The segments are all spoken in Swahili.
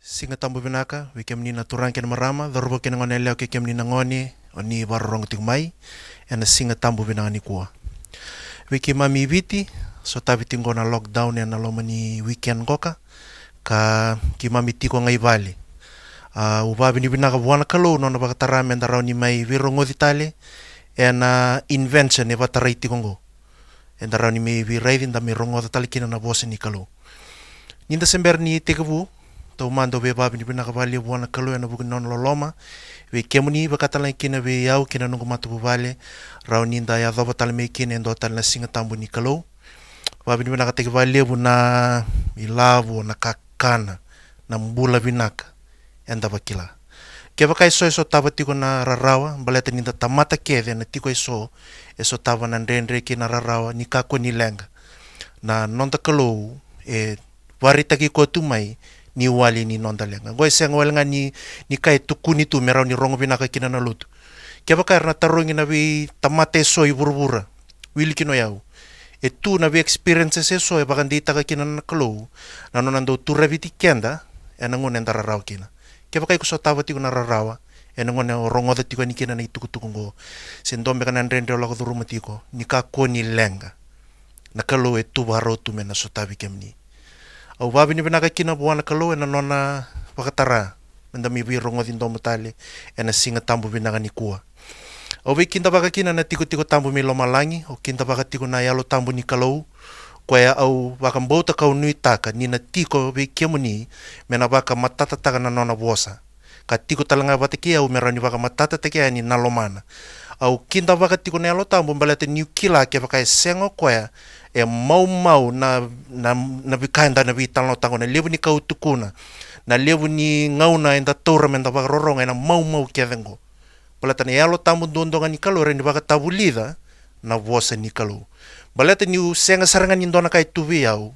Singa tambu binaka, wikem ni naturang ken marama, dorbo ken ngone leo ke kem ni nangoni, oni barong tik mai, ena singa tambu binaka ni kuwa. Wiki mami viti, so tabi tingo na lockdown ena lomani weekend koka, ka ki mami tiko ngai vali. Ubabi ni binaka buana kalau nona baka tarame ndarao ni mai virongo ditale, ena invention e batarai tikongo. Endarao ni mai virai dinda mi rongo ditale kina na bosi ni kalau. Ninda sember ni tekabu, tau mando be babi ni binaka vali buana kalau ena bukin non loloma, we kemuni bakatalan kina we yau kina nungu matu buvale, rao ninda ya doba tala me kina endo tala na singa tambu ni kalau. Babi ni binaka teke vali na ilavu na kakana, na mbula binaka, enda bakila. Keba kai so tava tiko na rarawa, baleta ninda tamata keve na tiko eso tava na ndendre kina rarawa ni kako ni lenga. Na nonda kalau warita ki ko tumai ni wali ni nonda lenga. Goy senga walenga ni kai tukuni tu merau ni rongo binaka kina na lutu. Keba kai na tarungi na vi tamate so i burbura. Wili kino yau. E tu na vi experiences eso e bagandita ka kina na kalau. Na nonando tu reviti kenda e nangon enda rarawa kina. Keba kai kuso tava tiko na rarawa e nangon rongo da tiko ni kina na itukutukungo. Sendombe ka na ndrende o lako duruma tiko ni kako ni lenga. Na kalau e tu baro tu mena so tavi kemni. Au babi ni binaka kina buana kalau ena nona pakatara menda mi birongo din domo tali ena singa tambu binaka ni kuwa. Au bi kinta baka kina na tiko tambu mi loma langi o kinta baka tiko na yalo tambu ni kalau koya au baka mbota kau nui taka ni na tiko bi kemuni mena baka matata taka na nona bosa. Ka tiko talanga batiki au merani baka matata take ni nalomana. Au kinta baka tiko na yalo tambu mbalete niu kila ke baka sengo koya e mau na bikaenda na bitalo tango na levu ni kautukuna na levu ni ngauna enda tora menda baka roronga na mau kevengo balata ni yalo tambu ndonga ni kalore ni baka tabulida na vosa ni kalu balata ni senga saranga ni ndona kai tuvi au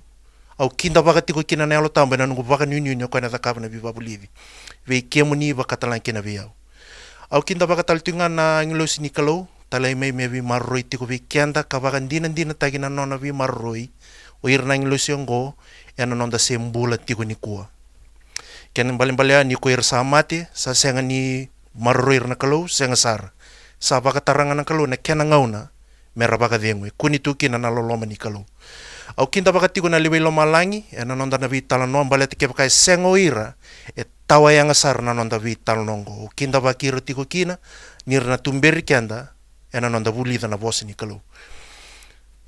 kinda baka tiko kina na yalo tambu na nungu baka nyunyu ko na takava na bibabulivi ve kemu ni baka talan kina viau au kinda baka taltunga na ngilosi ni kalu talai mai me vi marroi tiko vi kianda kabakan dina tagi na nona vi marroi o irna ngilosiongo ena nonda sembula tiko ni kuwa kenen balimbalea ni ko ir samate sa senga ni marroi na kalau senga sar sa baka taranga na kalau na kena ngauna mera baka dengwe kuni tuki na naloloma ni kalau au kinda baka tiko na liwe loma langi ena nonda na vi tala no balete ke baka sengo ira e tawa yang sar na nonda vi tala nongo o kinda baka ira tiko kina nirna tumberi kianda ena nonda bulida na bosi ni kalau.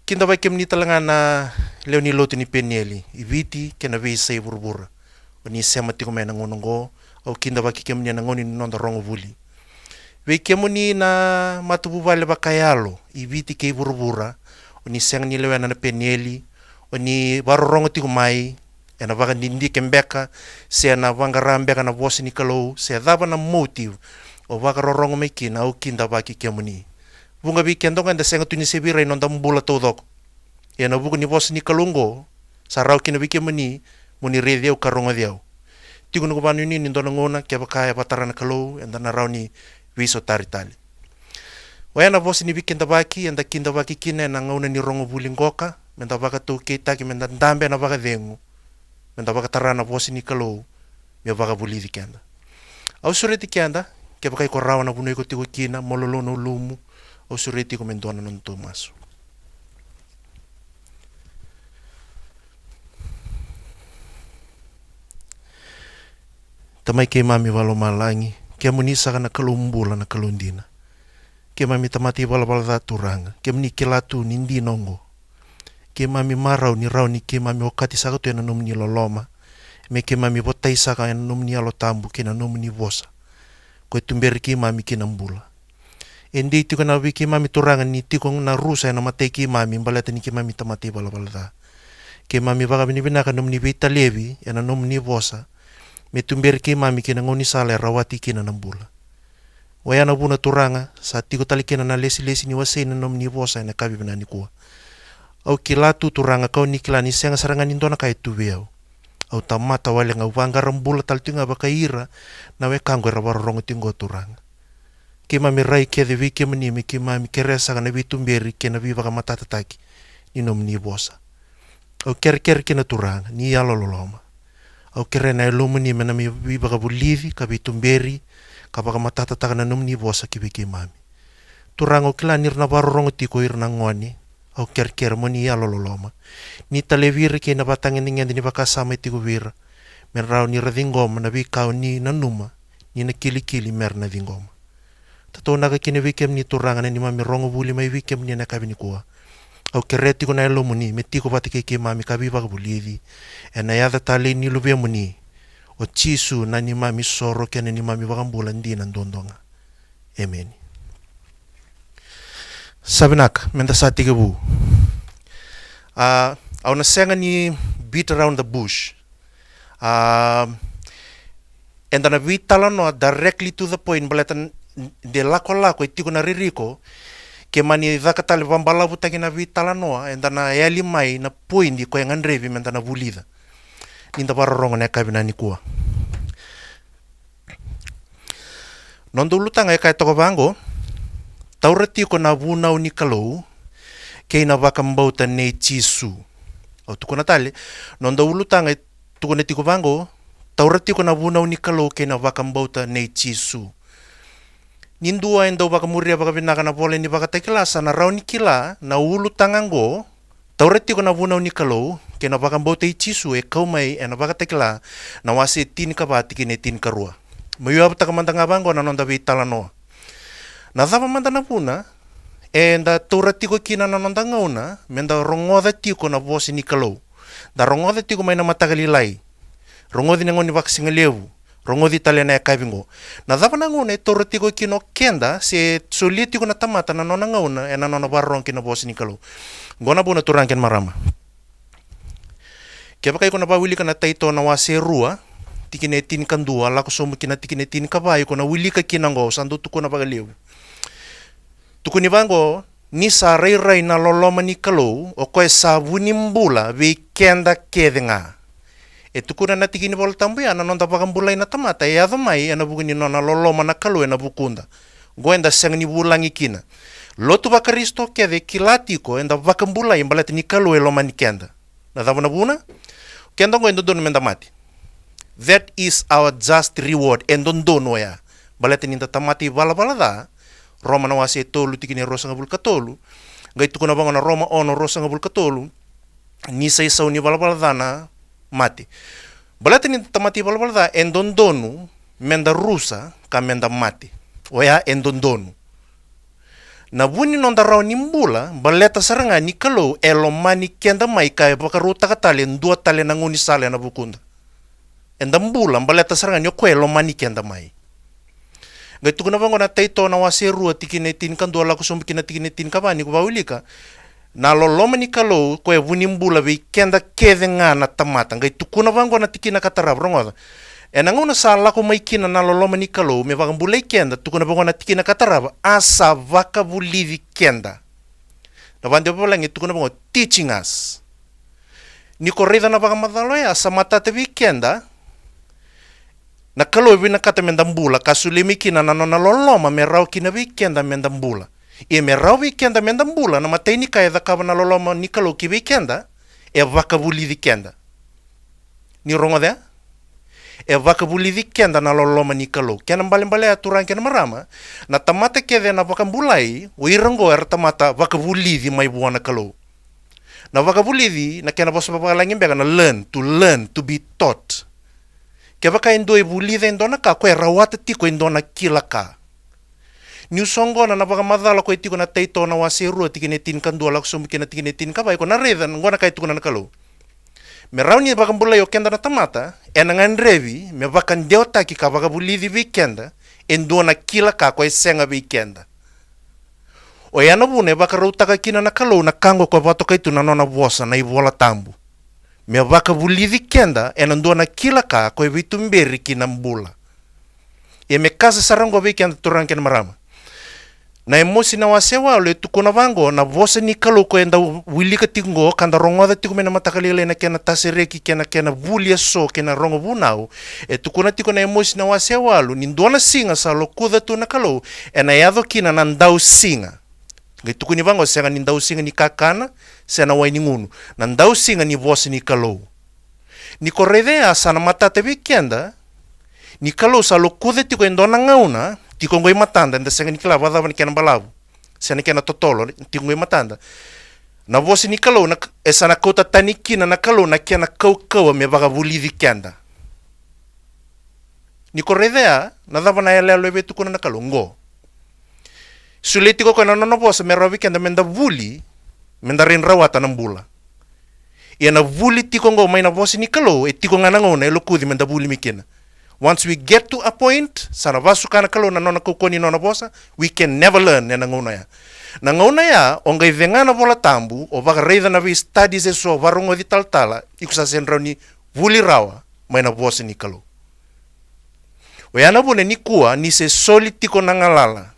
Kinda bai kem ni talanga na leo ni lotu ni penieli. Iviti kena vei sei burbura. O ni sema tiko mena ngonongo. Au kinda bai kem ni na ngoni ni nonda rongo buli. Vei kemu ni na matubu vale bakayalo. Iviti kei burbura. O ni seng ni leo na penieli. O ni baro rongo tiko mai. Ena baka nindi kembeka. Se na vangarambeka na bosi ni kalau. Se daba na motive. O baka rorongo mai kina. Au kinda bai kemu ni. Bunga weekend nga nda senga tuni sebira inonda mbula todok. Ya na buku ni boss ni kalungo. Sarau kina weekend muni redi au karonga diau. Tigo nuko banu ni ndona ngona kya bakaya batara na kalau enda na rau ni wiso taritali. Waya na boss ni weekend baki enda kinda baki kina na ngauna ni rongo bulingoka. Menda baka tu kita ki menda ndambe na baka dengu. Menda baka tarana boss ni kalau me baka buli dikenda. Au sureti kenda kya bakay ko rawa na bunoy ko tigo kina mololo no lumu. O sureti ko mendona non Tomas. Tamai ke mami walo malangi, ke munisa kana kalumbula na kalundina. Ke mami tamati wala da turanga, ke mni kelatu nindi nongo. Ke mami marau ni rau ni ke mami wakati saka tu ena numni loloma. Me ke mami botai saka ena numni alo tambu ke na numni bosa. Ko tumberi ke mami ke nambula. Endi tiko na wiki mami turangan ni tiko na rusa na matay ki mami balata ni ki mami tamati bala da. Ki mami baka binibinaka num ni vita levi yana num ni bosa. Me tumber ki mami kina ngoni sale rawati kina nambula. Wayana buna turanga sa tiko tali kina na lesi ni wase na num ni bosa na kabi binani kuwa. Au kilatu turanga kau ni kila ni senga sarangan indona kay tuwew. Au tamata wale nga wanga rambula taltinga baka ira na we kango rabarongo tingo turanga. Ke mami rai ke de wiki mani me ke mami ke resa kana vitumberi ke na viva kama tatataki ni nom ni bosa. O ker ke na turanga ni yalo loloma. au kere na ilumuni mena mi baka bulivi ka bitumberi ka baka matata taka na numni bosa ki biki mami turango kila nirna barorongo tiko irna ngoni au ker moni ya lololoma ni talevir ke na batangin ningan ni baka sama tiko vir merau ni radingom na bikau ni nanuma ni na kili mer na dingom tato naga kine vikem ni turanga ni mami rongo buli mai vikem ni na kabini kuwa au kereti ko na ilumuni metiko batike ke mami kabi baka bulivi ena yada tali ni lube muni o chisu na ni mami soro kene ni mami wakambula ndi na ndondonga amen sabinak menda sati kebu au na senga ni beat around the bush and na beat talano directly to the point balatan de lako itiko na ririko ke mani zakatali bambala butaki na beat talano and na yali mai na point ko yang andrevi menda na bulida ninda barorongo na kabina ni kuwa nondo lutanga e kai toko bango taurati ko na vunau ni kalou ke na vakambauta ne chisu o tuko natale nondo lutanga tuko ne tiko bango taurati ko na vunau ni kalou ke na vakambauta ne chisu nindua endo vakamuria vakavinaga na vole ni vakatakilasa na rauni kila na ulutanga ngo taurati ko na vunau ni kalou ke na vakambauta i chisu e kaumai e na vakatakila na wase tin ka batiki ne tin karua mayu abta kamandanga bango na nonda vitala no na dava mandana puna e nda taurati ko kina na nonda ngauna menda rongoda tiko na vosi ni kalou da rongoda tiko mai na matagali lai rongodi na ngoni vaksingaleu rongodi taliana ya kavingo na dava na ngone taurati ko kino kenda se soliti ko na tamata na nona ngauna e na nona barong kina vosi ni kalou ngona bona turangken marama kaya kai ko na bawili ka na taito na wase rua tikine tin kandua lako somu kina tikine tin kabayo ko na wili ka kinango sando tuko na bagaliw tuko ni bango ni sa rai na loloma ni kalou o ko sa vunimbula vi kenda kedenga e tuko na tikini bol tambuya na nonda bagambulay na tamata e adamai na bugini no na loloma na kalou na bukunda goenda seng ni bulangi kina lotu bakaristo kede kilatiko enda bakambulay imbalati ni kalou e loma ni kenda na dava na buna kenda go endon menda mati that is our just reward endon dono ya balete ninta tamati bala da roma na wase tolu tikini rosa ngabul katolu ngai tukuna bango na roma ono rosa ngabul katolu ni sai sauni bala da mati balete ninta tamati bala da endon dono menda rusa ka menda mati oya endon dono na buni nonda raw ni mbula baleta saranga ni kalou elo mani kenda mai kai bakaruta katale ndua tale na nguni sale na bukunda enda mbula baleta saranga ni kwelo mani kenda mai ngai tukuna bango na taito na wase rua tikine tin kandua la kusum kina tikine tin kabani ko bawilika na loloma ni kalou ko buni mbula be kenda kedenga na tamata ngai tukuna bango na tikina katarab rongoda e na nguna sala ko mai kina na loloma ni kalou me vakambulay kenda tukuna bango na tikina kataraba asa vakabulivi kenda na bande bolangi tukuna bango teaching us ni korrida na vakamadalo ya sa matate vi kenda na kalou vi na kata mendambula kasulimi kina na nona loloma me rau kina vi kenda mendambula e me rau vi kenda mendambula na matei ni kaya dakava na loloma ni kalou ki vi kenda e vakabulivi kenda ni rongo dea e vakabulivi kenda na loloma ni kalou kena mbale aturan kena marama na tamata kede na vakambulai o irango er tamata vakabulivi mai buana kalou na vakabulivi na kena bosa papalangi bega na learn to be taught ke vaka indoi bulive indona ka ko rawata tiko indona kilaka ni usongo na vakamadala ko tiko na taito na wasiru tikine tin kandua la kusum kina tikine tin ka bai ko na reda ngona kai tiko na kalou me rauni vakambulai o kenda na tamata e na ngandrevi me vakandeuta ki ka vakabulivi vikenda endona kila ka ko senga vikenda o yana bune vakaruta ka kina na kalou na kango ko vatoka itu na nona vosa na ivola tambu me vakabulivi kenda e na ndona kila ka ko vitumberi kina mbula e me kasa sarango vikenda turanken marama na emosi na wasewa le tukuna vango na vosa ni kalou ko enda wilika tingo kanda rongoda tiko mena matakalile na kena tasereki kena vulia so kena rongo bunau e tukuna tiko na emosi na wasewa lu ni ndona singa sa lokuda tu na kalou e na yado kina na ndau singa ngai tukuni vango senga ni ndau singa ni kakana sena waini ngunu na ndau singa ni vosa ni kalou Ni korredea sana matata weekenda, ni kalau salo kude tiko endona ngauna, tiko ngoi matanda, nda senga nikila wada wani kena balabu. Sena kena totolo, tiko ngoi matanda. Na vosi ni kalau na esana kota tanikina na kalau na kena kau me baga vulidi kenda. Ni korredea, na dava na ele alo ebetu kuna na kalau ngo. Suleti ko kana no vosa me rawi kenda menda vuli, menda rin rawata ng bula. Ia na vuli tiko ngo may na vosi ni kalau, tiko nga nangona elo kudi menda vuli mikina. Once we get to a point, sana vasu kana kalau na nona kukoni nona vosa, we can never learn na ngona ya. Na ngona ya, onga ivengana vola tambu, o vaga reida na vi studies eso varungo di taltala, ikusa senrao ni vuli rawa, may na vosi ni kalau. Wayana bune ni kua, ni se soli tiko nangalala.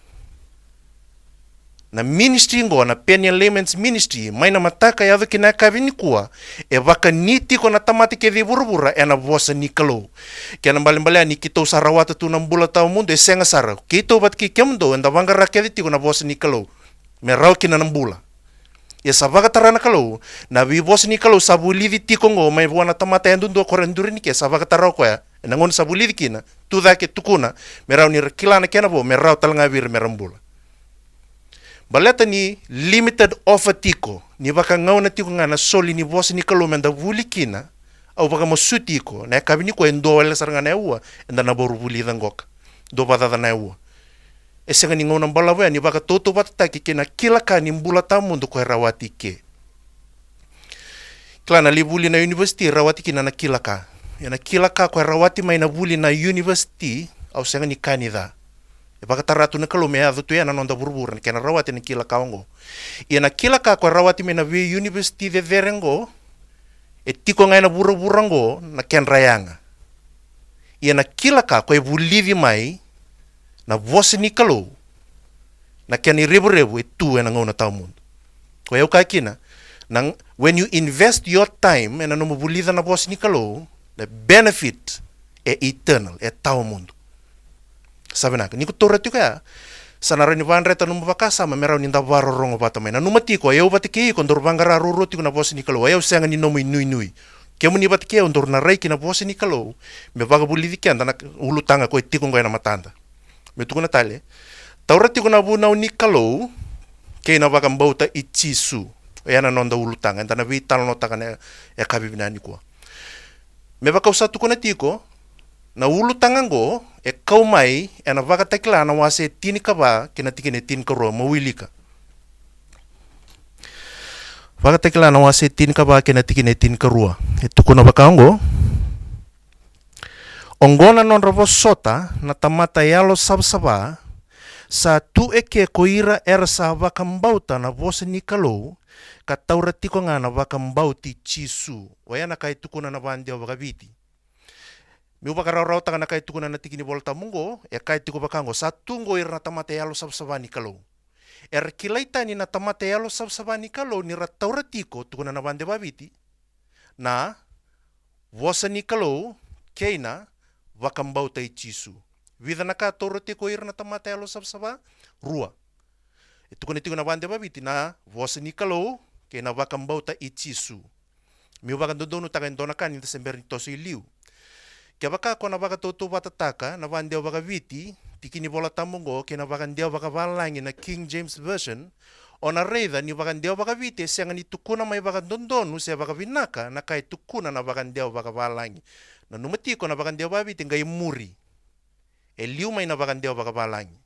Na ministry ngo, na Penny Layman's ministry, may na mataka yado kinakavi ni kua, e vaka ni tiko na tamati ke di burubura, e na vosa ni kalau. Kaya nambalimbali ni kita usarawata tu ng bula tao mundo, e senga sara. Kita ubat ki kemdo, enda vanga rakyat tiko na vosa ni kalau. Merau kina ng bula. E sa vaga tarana kalau, na vi vosa ni kalau sabulidi tiko ngo, may buwana tamata yandundo korenduri ni ke, sa vaga tarao ko ya, e nangon sabulidi kina, tu dake tukuna, merau ni kilana kena bo, merau talanga vir merambula. Baleta ni limited offer tiko, ni baka ngau na tiko nga na soli ni vosi ni kalau menda vuli kina, au baka mosu tiko, na kabini ko endo wala saranga na ewa, enda na boru vuli dangoka, do badada na ewa. E senga ni ngau na mbalawe, ni baka toto batataki kina kilaka ni mbula tamundu ko rawati ke. Kila na li vuli na university, rawati kina na kilaka. Ya na kilaka ko rawati may na vuli na university, au senga ni kanida. E baka taratu na kalau mea tu ya na nonda burburan kena rawati na kila kaongo. Ia na kila ka ko rawati me na vi university de verengo e tiko ngai na buruburango na ken rayanga. Ia na kila ka ko e bulivi mai na vosi ni kalau na ken rebu e tu na ngona tau mundo. Ko eu ka kina nang when you invest your time na no bulida na vosi ni kalau, the benefit e eternal e tau mundo. Sabi na, niko tora tiko ya, sanara ni van reta numa bakasa, merau ninda varo rongo bata mai. Na numa tiko, ayaw batiki, kondor bangara ruro tiko na bosi ni kalau, ayaw senga ni nomu nui. Kemu ni batiki, ondor na reiki na bosi ni kalau, me baga bulidi kianda na ulu tanga ko tiko ngoy na matanda. Me tuko na tale, taura tiko na bunau ni kalau, kay na baga mbauta ichisu, ayan na nonda ulu tanga, enda na vital no tanga na kabibina ni kuwa. Me baka usa tuko na tiko, na ulu tangango e kau mai e na vaka tekla na wase tini kaba kena tikine tin karo mawilika. Vaka tekla na wase tini kaba kena tikine tin karua. E tuko na bakango. Ongona non ravo sota na tamata yalo sabsaba sa tu eke koira era sa vaka mbauta na vose ni kalau ka taura tiko nga na vaka mbauti chisu. Wayana kai tuko na vandia vaka viti. Mi upa karau tanga na kai tukuna na tikini volta mungo, e kai tuku bakango, sa tungo ir na tamate yalo sabsabani kalau. Er kilaita ni na tamate yalo sabsabani kalau ni rataura tiko tukuna na bande babiti, na vosa ni kalau, keina, wakambau tai chisu. Vida na ka taura tiko ir na tamate yalo sabsaba, rua. E tukuna tiko na bande babiti na vosa ni kalau, keina wakambau tai chisu. Mi upa kandodono taga indona kan, inta sember ni tosi liu. Kaya baka ko na baka toto batataka, na bandiaw baka viti, tikini bola tamungo, kaya na baka ndiaw baka valangin na King James Version, o na reda ni baka ndiaw baka viti, siya nga ni tukuna may baka dondonu, siya baka vinaka, na kay tukuna na baka ndiaw baka valangin. Na numati ko na baka ndiaw baka viti, ngay muri. E liu may na baka ndiaw baka valangin.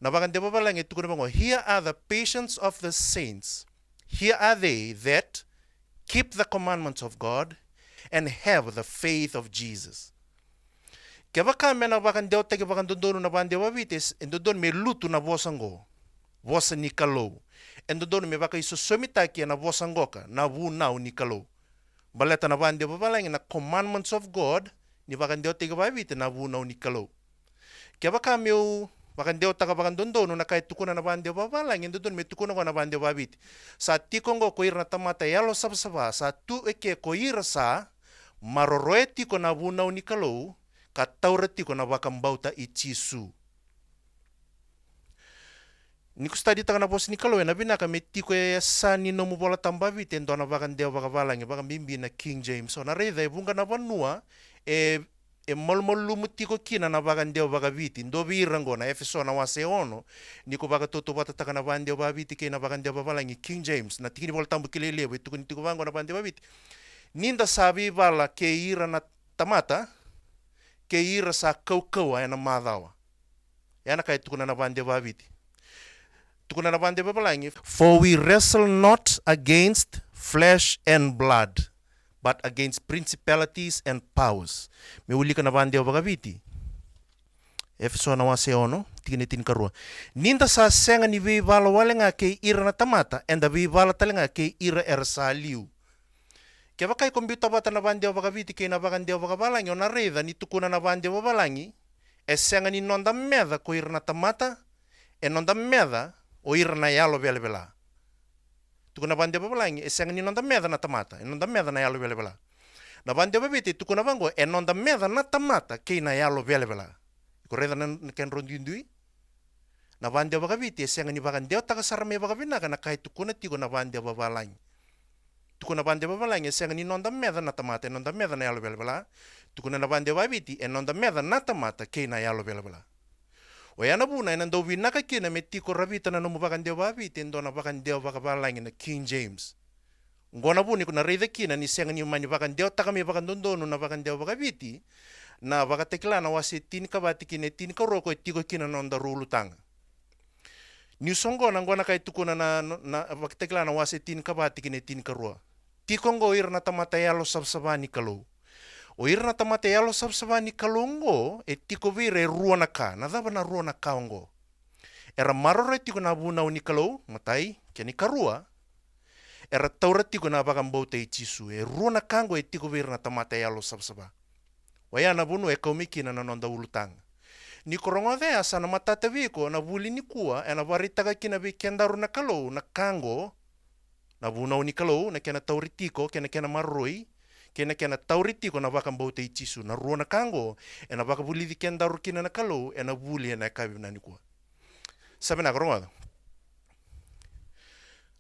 Na baka ndiaw baka valangin, tukuna bango, here are the patience of the saints. Here are they that keep the commandments of God, and have the faith of Jesus. Kaya baka mena baka ndiaw tagi baka dondono na bande wabites, and dondon me luto na bosango, bosa ni kalau. And dondon me baka isusumita na bosango ka, na wunaw ni kalau. Baleta na bande babalangin na commandments of God, ni baka ndiaw tagi wabite na wunaw ni kalau. Kaya baka meu baka ndiaw taga baka dondono na kahit tukuna na bande babalangin, dondon me tukuna ko na bande wabite. Sa tikongo ko na tamata yalo sabsaba, sa tu eke ko sa maroroeti ko na wunaw ni kalau, kataureti ko na wakambauta ichisu. Ni kustadi taka na bos ni kalo na binaka metiko e sani no mubola tambavi tendo na vakan deo vaka valangi vaka bimbi na King James. So na reda e bunga na vanua e molmol lumutiko kina na vakan deo vaka viti. Ndo virango na efeso na wase ono. Niko vaka toto vata taka na van deo vaka viti ke na vakan deo vaka valangi King James. Na tikini bola tambu kilelewe tuku nitiko vango na van deo vaka viti. Ninda sabi vala ke ira na tamata ke ira sa kau na madawa. Yana kai tuku na van deo vaka viti. Tukuna na bande babalangi. For we wrestle not against flesh and blood, but against principalities and powers. Me uli ka na bande bagaviti. Efeso na wase ono, tiginitin karua. Ninda sa senga ni vivala walenga ke ira na tamata, and the vivala talenga ke ira ersaliu. Kaya kai kombyuta bata na bande bagaviti ke na bagande bagabalangi, ona reda ni tukuna na bande babalangi, e senga ni nonda meda ko ira na tamata, e nonda meda o ira na yalo vele vela. Tukuna bande babalangi e senga ni nonda meda na tamata, e nonda meda na yalo vele vela. Na bande babiti tukuna vango e nonda meda na tamata ke na yalo vele vela. Iko reda na ken rondindui. Na bande babiti e senga ni bagan deo taka sarame bagavina na kai tukuna tigo na bande babalangi. Tukuna bande babalangi e senga ni nonda meda na tamata e nonda meda na yalo vele vela. Tukuna na bande babiti e nonda meda na tamata ke na yalo vele vela. O yana buna ina ndo vinaka kina me tiko ravita na nomu bakan deo vaviti ndo na bakan deo vakabalangi na King James. Ngona buni kuna reida kina ni senga ni mani bakan deo takami bakan dondonu na bakan deo vakaviti na vakatekla na wasi tini kabati kine tini karoko tiko kina nonda rulu tanga. Ni songo na ngona kai tukuna na vakatekla na wasi tini kabati kine tini karua. Tiko ngo ira na tamata yalo sabsabani kalau. O ira na tamate yalo sabsabani kalongo e tiko vire ruana ka na dava na ruana ka ongo era marore tiko na buna uni kalau matai keni karua era taura tiko na bagan bote chisu e ruana kango e tiko vire na tamate yalo sabsaba o ya na bunu e kaumiki na nonda ulutang ni korongo de asa na matata viko na buli ni kua e na varitaga kina vi kendaru na kalau na kango na buna uni kalau na kena tauritiko kena maroi kena tauriti ko na baka mbote ichisu na ruona kango e na baka buli diken daru kina na kalau e na buli na kabi na nikua sabe na koronga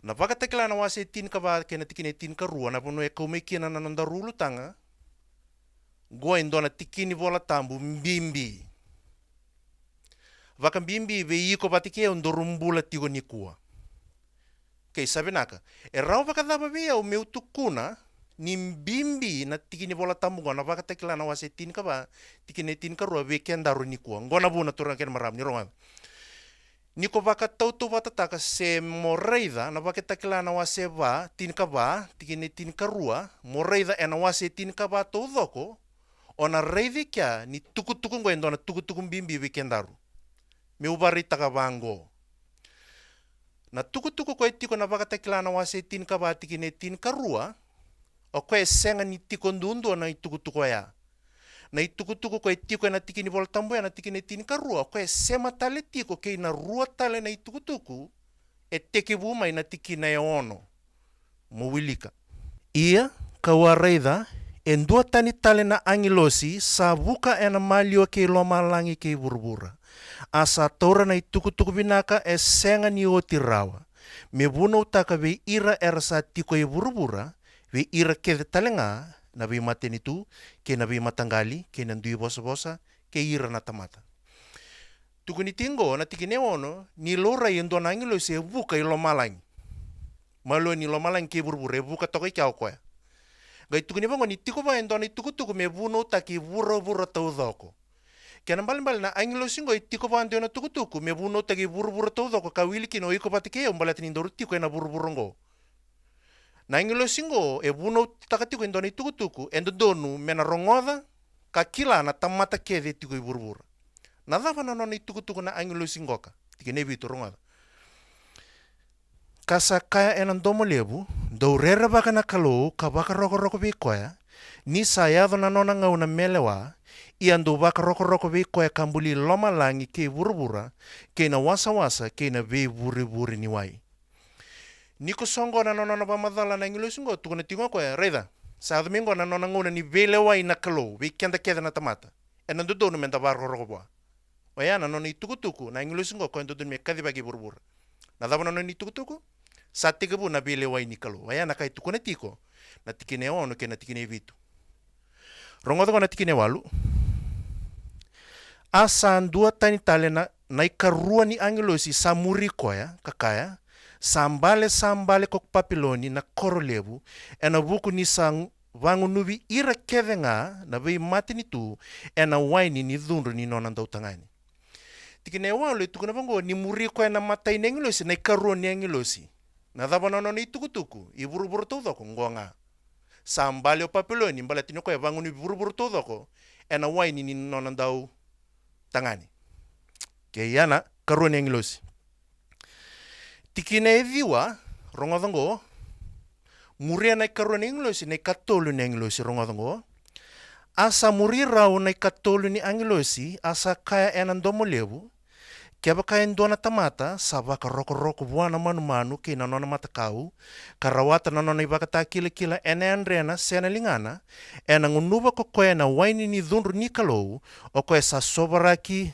na baka tekla na wase tin ka ba kena tikine tin ka ruona pono e kaume kina na nanda rulu tanga go indona tikini bola tambu mbimbi baka mbimbi ve iko batike ondo rumbula tigo nikua kei sabe naka e rau baka daba via o meu tukuna ni bimbi na tikini bola tamu gona baka tekla na wase tin ka ba tikine tin ka rua weekend daru ni kuang gona buna turang ken maram ni ronga ni ko baka tautu bata taka se moreida na baka tekla na wase ba tin ka ba tikine tin ka rua moreida e na wase tin ka ba to doko ona reidi kya ni tuku ngo endona tuku bimbi weekend daru me ubari taka bango na tuku ko etiko na baka tekla na wase tin ka ba tikine tin ka rua o koe senga ni tiko ndundu na itukutuko ya. Na itukutuko koe tiko na tikini bol tambo ya na tikini tini ka rua. Koe sema tale tiko kei na rua tale na itukutuku e teke buma na tikina ya ono. Mawilika. Ia kawareida e ndua tani tale na angilosi sa buka e na malio kei loma langi kei burbura. Asa tora na itukutuku binaka e senga ni oti rawa. Me buna utaka ve ira erasa tiko e burbura we ira kede talenga na vi matenitu ke na vi matangali ke na ndui bosa ke ira na tamata tukuni tingo na tikine ono ni lora yendo nangilo se buka ilo malang malo ni lo malang ke burbure buka to ke kau ko gai tukuni bango ni tiko ba endo ni tuku me buno taki buro tau doko ke na bal na angilo singo tiko ba endo na tuku me buno taki buro tau doko ka wili kino iko patike ombalat ni ndoru tiko na buro na ingilo singo e buno takatiku indoni tuku endo donu mena rongoda ka kila na tamata kede tiku i burbura na dava na noni tuku na ingilo singoka tiki nebi tu rongoda kasa kaya enan domo lebu do rera baka na kalau ka baka roko bi koya ni sayado na nona ngau na melewa iando baka roko bi koya kambuli loma langi ke burbura ke na wasa ke na be buri ni wai Niko songo na nona ba madala na ingilo singo tukuna tingo ko reda sa domingo na nona nguna ni vele wai na kalo weekend keda na tamata ena do no menta bar ro bo o ya na nona tuku na ingilo singo ko endo me kadi bagi burbur Na dava na ni tukutuku, sa tiga bu na bile wai ni kalo. Waya na kai tuku na tiko, na tikine ono ke na tikine vitu. Rongo na tikine walu. Asa dua tani tale na ikarua ni angelosi sa muri koya, kakaya, sambale kok papiloni na korolebu, ena buku ni sang vangu nubi ira kevenga na vei mati ni tu, ena waini ni dhunru ni nonan dau tangani. Tikine walu itu kuna vango ni muri koya na matai ni angelosi, na ikarua ni angelosi. Na dhava nono ni tukutuku, i buru-buru tudoko ngonga. Sambale o papiloni, mbala tino koya vangu nubi buru-buru tudoko, ena waini ni nonan dau tangani. Ke yana karuan yang ilosi. Tikine viwa rongodongo muria na karuan yang ilosi na katolu ni ilosi rongodongo. Asa muri rau na katolu ni angilosi asa kaya enan domo lebu. Kaya kaya ndona tamata sabaka roko buana manu ke na nona mata kau karawata na nona ibaka ta kila ena andrena sena lingana ena ngunuba ko koe na waini ni dhunru ni kalou o koe sa sobaraki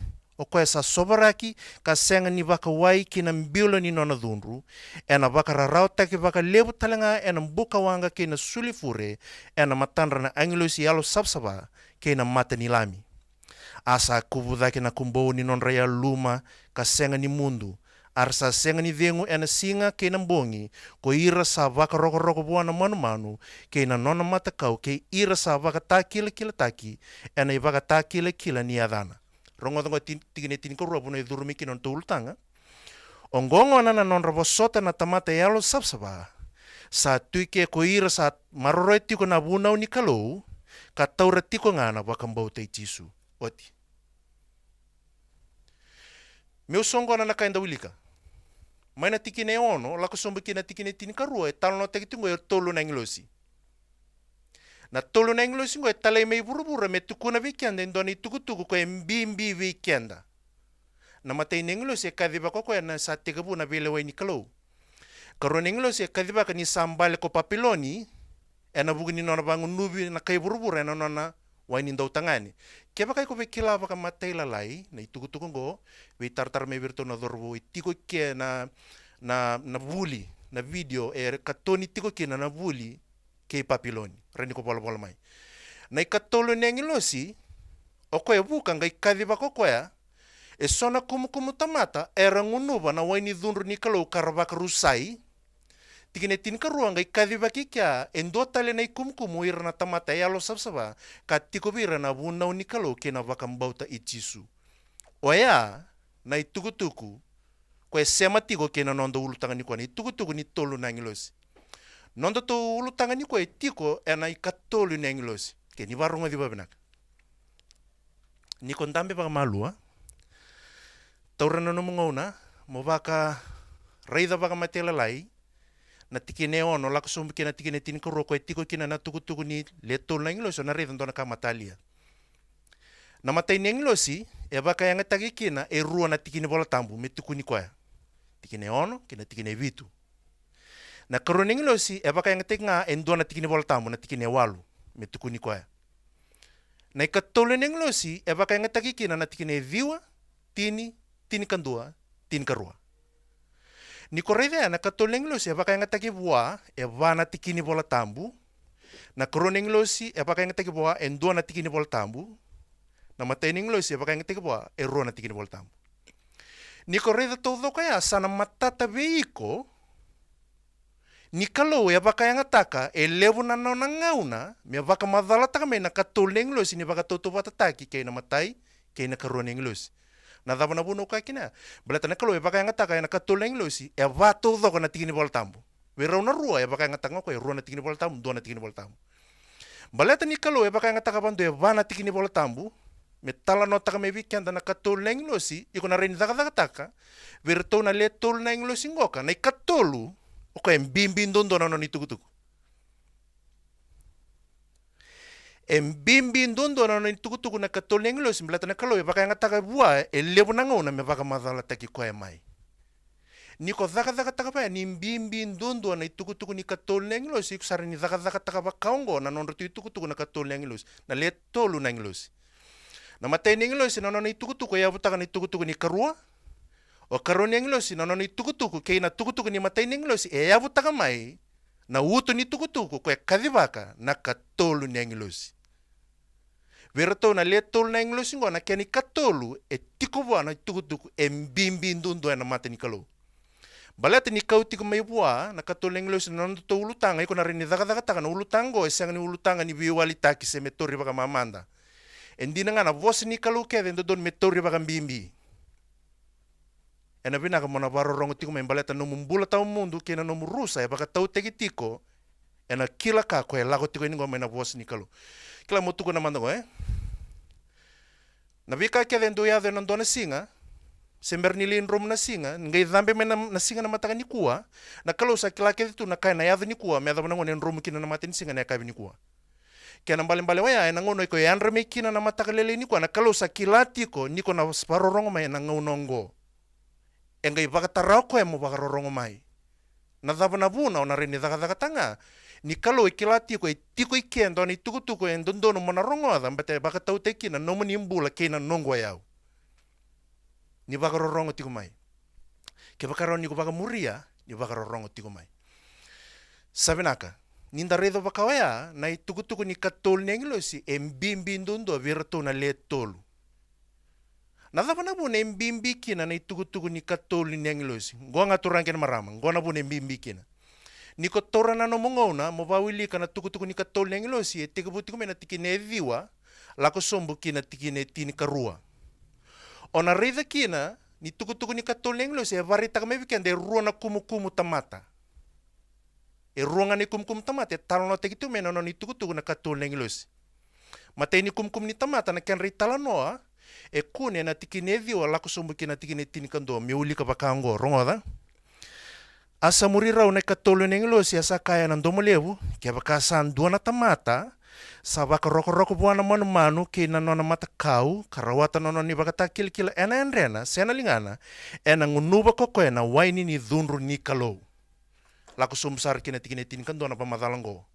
ka senga ni baka wai ki na mbiolo ni nona dhunru ena baka rarau taki baka lebu talanga ena mbuka wanga ke na sulifure ena matandra na angilosi yalo sabsaba ke na mata ni lami. Asa kubudaki na kumbou ni non raya luma ka senga ni mundu. Arsa senga ni vengu ena singa ke na mbongi ko ira sa vaka roko buana manu ke na nona mata kau ke ira sa vaka ta kila taki ena i vaka ta kila ni adana. Rongo tigine tini ko ruapu na idurumi ki non tuultanga. Ongongo na non rabo sota na tamata yalo sabsaba. Sa tuike ko ira sa maroroi tiko na bunau ni kalou ka taura tiko ngana vaka mbau te tisu. Oti. Meu songo na kainda ulika. Mai na tikine ono, lako sombo ki na tikine tini karua, e talo no teki tungo e tolu na ingilosi. Na tolu na ingilosi ngo e talai mei burubura me tukuna weekenda, indoni tukutuku ko e mbimbi weekenda. Na matei na ingilosi e kadhiba koko e na sa tegabu na vile wai ni kalou. Karua na ingilosi e kadhiba ka ni sambale ko papiloni, e na bugi ni nona bangu nubi na kai burubura e na nona wai ni ndau tangani. Keba kai ko be kila baka matei lalai na itukutuku ngo be tartar me virto na dorbo itiko ke na vuli na video e katoni tiko ke na vuli ke papiloni reni ko bola mai. Na ikatolo nengilosi o ko e buka ngai kadiba ko koya e sona kumu tamata era ngunuba na wai ni dhunru ni kalau karabaka rusai tikine tin karua ngai kadiba kikya endo tale na kumkumu irna tamata yalo sabsaba ka tiko bira na bunau ni kalau ke na vakambauta ichisu. Oya na itukutuku ko sema tiko ke na nondo ulutanga ni ko ni tukutuku ni tolu na ngilosi. Nondo to ulutanga ni ko tiko e na ikatolu na ngilosi. Ke ni varunga di babenak. Ni kondambe ba malua. Taurana no mongona mo baka reida baka matela lai. Na tikine ono lako sombi ke na tikine tini ko roko e tiko kina na tukutuku ni letol na ngilosi na reida ndona ka matalia. Na matai ni ngilosi e baka yanga tagi kina e rua na tikine bola tambu me tukuni koya. Tikine ono kina tikine vitu. Na karo ni ngilosi e baka yanga tenga e ndona tikine bola tambu na tikine walu me tukuni koya. Na ikatole ni ngilosi e baka yanga tagi kina na tikine viwa tini kandua tini karua. Ni korede na katole ngilosi e baka yanga tagi bua e vana tikine bola tambu. Na karo ni ngilosi e baka yanga tagi bua e ndona tikine bola tambu. Na matai ni ngilosi e baka yanga tagi bua e rua na tikine bola tambu. Ni korede todo kaya sana matata veiko ni kalau e baka yanga taka e levu na nauna ngauna me baka madala taka me na katole ngilosi ni baka toto batataki kaya na matai kaya na karo ni ngilosi. Na dava na buno ka kina. Balata na kalau e baka yanga taka na katole ngilosi e vato doko na tikine bola tambu. Vera una rua e baka yanga taka ko e rua na tikine bola tambu, dua na tikine bola tambu. Balata ni kalau e baka yanga taka bandu e vana tikine bola tambu. Me tala no taka me weekend na katolu na ngilosi iko na reni daga taka verto na le tolu na ngilosi ngoka na ikatolu o ko mbimbi ndondo na no ni tukutuku mbimbi ndondo na no ni tukutuku na katolu na ngilosi mlata na kalo e baka yanga taka bua e lebu na ngona me baka madala taki ko e mai ni ko daga taka pa ni mbimbi ndondo na tukutuku ni katolu na ngilosi kusara ni daga taka ba kaongo na non tu tukutuku na katolu na ngilosi na le tolu na ngilosi. Na matay ni ngilosi na no ni tukutuku ya butaka ni tukutuku ni karua O karon yang losi na no ni tukutuku kay na tukutuku ni matay ning losi e avu takamai na uto ni tukutuku ko kadivaka na katolu ni losi. Verto na le tolu na losi ngo na keni katolu e tikuwa na tukutuku e mbimbi ndundo na mata ni kalo. Balata ni kau tiku mai bua na katolu na losi na no to ulutanga iko na rini daga taka na ulutango e sang ni ulutanga ni biwali taki se metori baka mamanda. Endi na nga na vosi ni kalo ke den don metori baka mbimbi. Ena bina ka mona varorong tiko mai baleta no mumbula tau mundu kena no murusa e baka tau teki tiko ena kila ka ko e lago tiko ini ngomena vosi ni kalo. Kila motuko na mandango Na vika ke den do ya den dona singa sember ni lin rom na singa ngai dhambe mena na singa na mata ni kuwa na kalo sa kila ke tu na kai na ya ni kuwa me dhambe ngonen rom kina na mata ni singa na kai ni kuwa. Kena mbale waya ena ngono iko ya andre kina na mata lele ni kuwa na kalo sa kila tiko niko na varorong mai na ngaunongo. Engai vakatarau ko mo vakarorongo mai. Na dhava na vuna o na rini dhaga tanga. Ni kalo ikilati ko tiko ikendo ni tukutuko en dondono mona rongo ada mbate vakatau teki na nomo ni mbula kena nongo yau. Ni vakarorongo tiko mai. Ke vakaro ni ko vakamuria ni vakarorongo tiko mai. Sabinaka. Ninda redo vakawaya na tukutuko ni katol nengilosi embimbi ndondo virto na le tolu. Nada na bu ne mbimbi kina na itugu ni katoli ni angilosi. Ngwa ngaturang kena marama. Ngwa na bu ne mbimbi kina. Ni kotora na no mongona mo bawili kana tugu ni katoli ni angilosi e tiga buti kumena tikine viwa lako sombu kina tikine tini karua. Ona reida kina ni tugu ni katoli ni angilosi e varita kame vikende ruo na kumu tamata. E ruo ni kumu tamata e talono tegitu mena no ni tugu na katoli ni angilosi. Mate ni kumu ni tamata na kenri talanoa e kune na tikine viwa lako sombu kina tikine tini kando miuli ka bakango rongoda. Asa murira una katolo nengilosi asa kaya na ndomolevu ke bakasan dua na tamata sa baka roko buana manu ke na nona mata kau karawata nono ni bakata kil ena enrena sena lingana ena ngunuba koko ena waini ni dhunru ni kalo lako sombu sar kina tikine tini kando na pamadalango.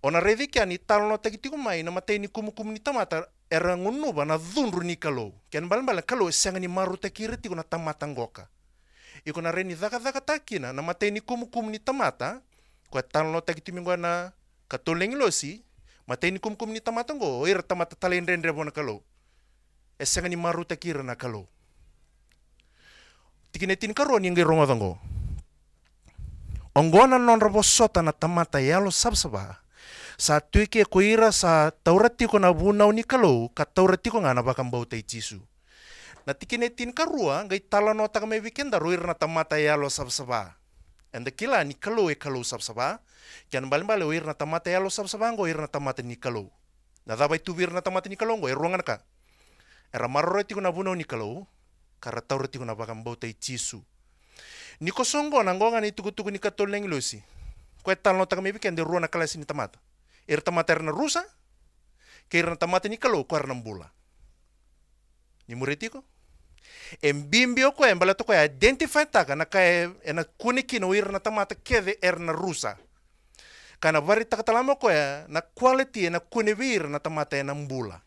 Ona revi kia ni talono tagitiku mai na matei ni kumu ni tamata era ngunuba na dhunru ni kalo. Kian balan kalo senga ni maru takiri tiku na tamata ngoka. Iko na reni dhaka takina na matei ni kumu ni tamata kwa talono tagitiku mingwa na katolengi losi matei ni kumu ni tamata ngo ira tamata talendrendre bona kalo. E senga ni maru takiri na kalo. Tikine tin karo ni ngai rongo dango. Ongona non rabo sota na tamata yalo sabsaba. Sa tuike ko ira sa taurati ko na bunau ni kalo ka taurati ko nga na bakang bauta Jisu. Na tikine tin karua ngai talano ta kame weekend ruir na tamata yalo sabsaba. And the kila ni kalo e kalo sabsaba. Kian balimbali uir na tamata yalo sabsaba ngo ir na tamata ni kalo. Na dabai tu wir na tamata ni kalo ngo ruangan ka. Era maroroti ko na bunau ni kalo kara taurati ko na bakang bauta Jisu. Ni kosongo na ngonga ni tugu ni katoleng losi. Ko talano ta kame weekend ruana kala sini tamata. Ir tamata na rusa, kaya na tamata ni kalo ko ng bula. Ni muriti ko. Embimbio ko embalato ko identify taka na kaya na kuniki no ir na tamata kede na rusa. Kana vari takatalamo ko na quality na kunivir na tamata na mbula.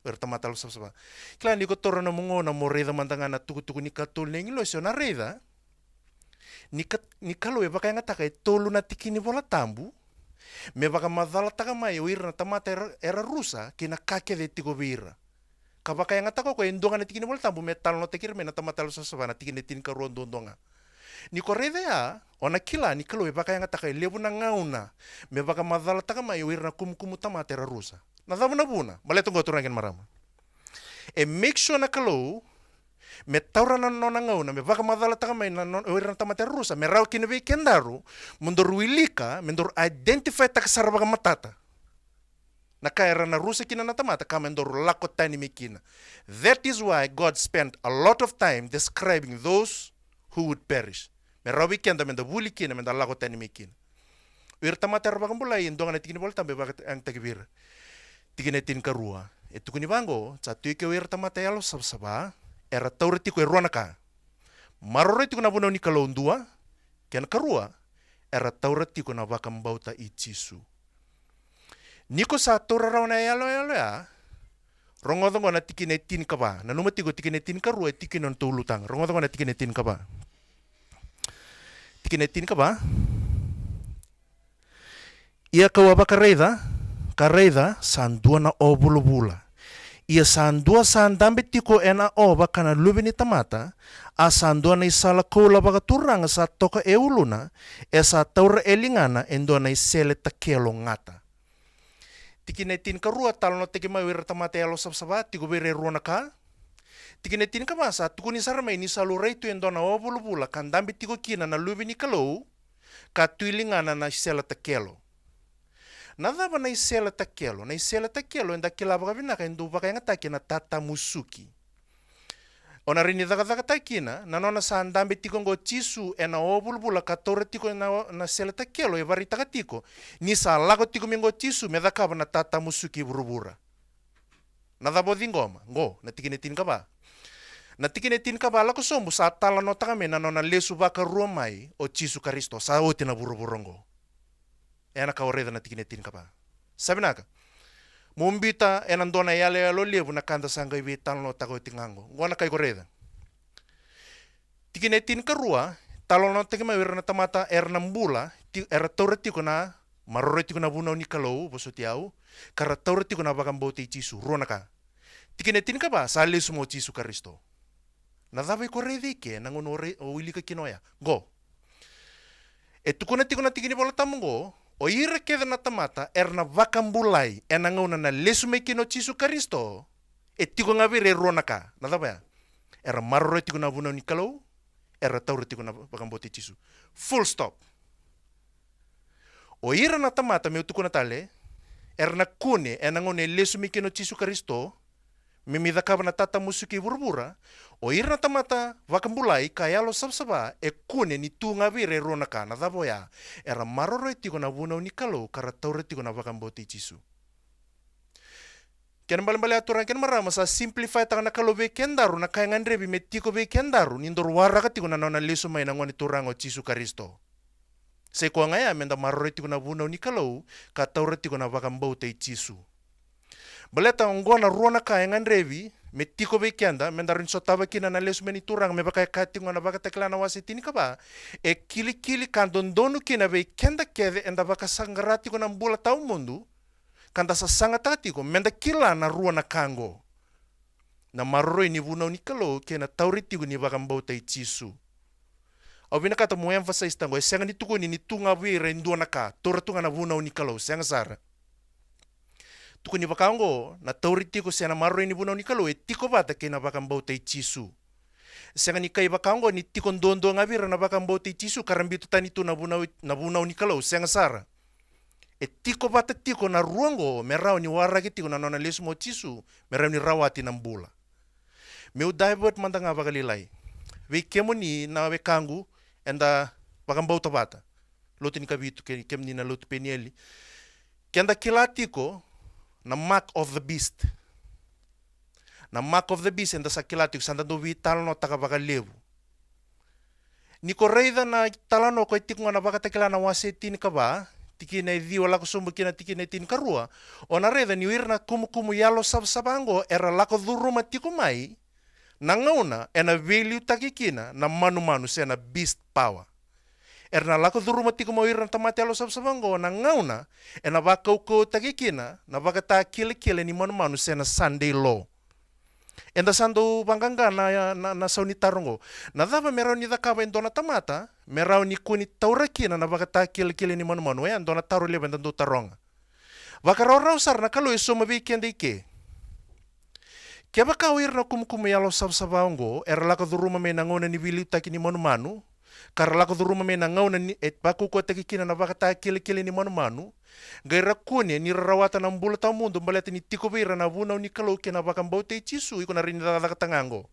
Ir tamata lo sabsaba. Kaya ni ko toro na mungo na morida mandanga na tugu ni katol na ingilosyo na reda. Ni kalo baka nga taka tolo na tikini bola tambu. Me baka madala taka mai uir na tamata era rusa kina kake de tigo vira. Kabaka yang atako ko endonga na tikini bola tambu metal no tekir me na tamata lo sasaba na tikini tin ka rondondonga. Ni korede ya ona kila ni kalo baka yang ataka lebu na ngauna. Me baka madala taka mai uir na kumu tamata era rusa. Na dabu na buna maleto go turangin marama. E make sure na kalo me taura na nona ngauna me baka madala taka mai na uir na tamata era rusa me rau kini weekendaru mundur wilika mundur identify taka sarabaka matata. Nakaira na rusa kina na tamata kamendor lakot tani mikina. That is why God spent a lot of time describing those who would perish. Me rau weekenda menda wuli kina menda lakot tani mikina. Uir tamata era bakang bulay indonga na tikini bolta be baka ang tagibir. Tikine tin karua. Itu kuni bango satu ike uir tamata yalo sabsaba era tauriti ko eruana ka. Maroriti ko na buno ni kalondua kian karua era tauriti ko na bakang bauta Jisu. Niko sa tora raw na yalo ya Rongodongo na tikine tin kaba. Na numa tigo tikine tin karua tikine on tulutang. Rongodongo na tikine tin kaba. Tikine tin kaba. Ia kawa kareida sandua na o bula. Ia sandua sandambe tiko ena o kana lubini tamata, a sandua na isala koula baka turanga sa toka euluna, e sa taura elingana endo na isele takelo ngata. Tikine tin karua talo no teke mawira tamata elo sabsaba, tiko bere ruana ka. Tikine tin kamasa, tukuni sarama ini salu reitu endo na o bula kandambe tiko kina na lubini kalou, ka tuilingana na isele takelo. Nada ba na isela takelo enda kilaba kabina ka indu baka yang taki na tata musuki. Ona rini daga takina na nona sa andambe tiko ngo chisu ena obulbula ka tore tiko na sela takelo e bari tiko ni sa lago tiko mingo chisu me daka na tata musuki burubura. Nada bodi ngoma ngo na tikine tin kaba. Na tikine tin kaba la ko sombu sa tala no takame na nona lesu baka ruamai o chisu Kristo sa oti na buruburongo. Ena ka oreda na tikine tin kapa. Sabi naka, mumbita enan dona yale alo levu na kanda sanga iwi talo no tago tingango. Ngona kai koreda. Tikine tin karua, talo no teke mawira na tamata erna mbula, era taura tiko na, marore tiko na bunau ni kalou, boso tiau, kara taura tiko na bagambote i chisu, ruona ka. Tikine tin kapa, sa lesu mo chisu Kristo. Na dabai koreda ike, nangono o ilika kinoya. Go. E tukuna tiko na tikine bola tamungo, o ira keda na tamata erna vakambulai ena ngauna na lesu meki no chisu Kristo e tiko ngavire ruona ka na daba era maroro tiko na vuna ni kalou era tauro tiko na vakambote chisu full stop. O ira na tamata me tuko na tale erna kune ena ngauna lesu meki no chisu Kristo mimida kaba na tata musuki burbura o ira na tamata vakambulai kaya lo sabsaba e kune ni tu ngavire ruona ka na daba ya era maroro tiko na vuna ni kalou kara tauro tiko na vakambote chisu. Ken bale aturan ken marama sa simplify tanga na kalo be kendaru na kaya ngandrebi me tiko be kendaru nindor wara ka tiko na nona lesu mai na ngoni turango chisu Kristo. Se ko ngaya menda maroro tiko na vuna ni kalou ka tauro tiko na vakambote chisu. Baleta ngona ruona ka ngandrebi me tiko be kenda mendarin so taba kina na lesu meni turang me baka kati ngona baka tekla na wasitini ka ba e kili kandondonu kina be kenda kede enda baka sangarati ko na mbula tau mundu kanda sa sangatati ko menda kila na ruona kango na maroro ni vuna ni kalo kena tauriti ko ni baka mbota i chisu. Au bina kata mo emphasize tango e senga ni tuko ni tunga vire nduana ka tora tunga na vuna ni kalo senga sara. Tuko ni bakango na tauriti ko sena maroro ni vuna ni kalo e tiko bata kena baka mbota i chisu. Senga ni kai bakango ni tiko ndondo ngavira na baka mbota i chisu karambito tani tu na vuna ni kalo senga sara. E tiko bata tiko na ruango merau ni waragi tiko na nona lesu mo chisu merau ni rawati na mbula. Meu divert mandanga bagalilai. We kemo ni na we kangu enda bagambauta bata. Lotu ni kabitu kem ni na lotu penieli. Kenda kila tiko na mark of the beast. Na mark of the beast enda sa kila tiko sanda do vi talano taka bagalevu. Niko reida na talano ko tiko na bagata kila na waseti ni kaba. Tiki na idhi wala ko sumbu kina tiki na tin karua. O na reda ni wirna kumu yalo sabango era lako dhuruma tiko mai. Nangauna ena value takikina na manu sena beast power. Erna lako dhuruma tiko mo wirna tamate yalo sabango nangauna ena bakau takikina na bakata kile ni manu sena Sunday law. Enda sando banganga na sauni tarongo. Na dava merau ni dakaba endona tamata, merau ni kuni taurakina na bakata kile ni manu ya endona taro leba endona taronga. Vakarau sar na kalo iso mabikende ike. Keba kawir na kumukumu yalo sabaongo, era lako duruma me nangona ni vili taki ni manu, kara lako duruma me nangona ni et baku ko takikina na bakata kile ni manu. Gaira kune ni rawata na mbula tau mundo mbalete ni tiko beira na vuna ni kalo kena bakambote chisu iko na rini da katangango.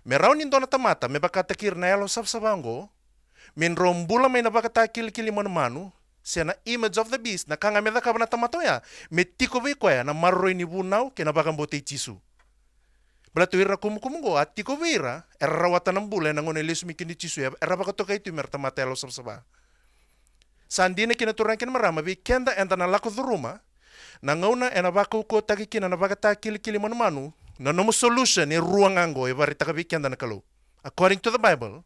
Merau ni ndona tamata me bakata kir na yalo sabsabango. Min rombula me na bakata kili manu. Sena image of the beast na kanga me da kabana tamato ya. Me tiko be ko ya na marroi ni vunau kena bakambote chisu. Balatu ira kumukumungo at tiko beira era rawata na mbula na ngone lesu mikini chisu ya era bakatoka itu mer tamata yalo sabsaba. Sandina kinaturang kin marama bi kenda enda na lako dhuruma Na ngauna ena baka uko takikina na baka ta kili manu na nomo solution e ruangango e vari taka weekend na kalau. According to the Bible,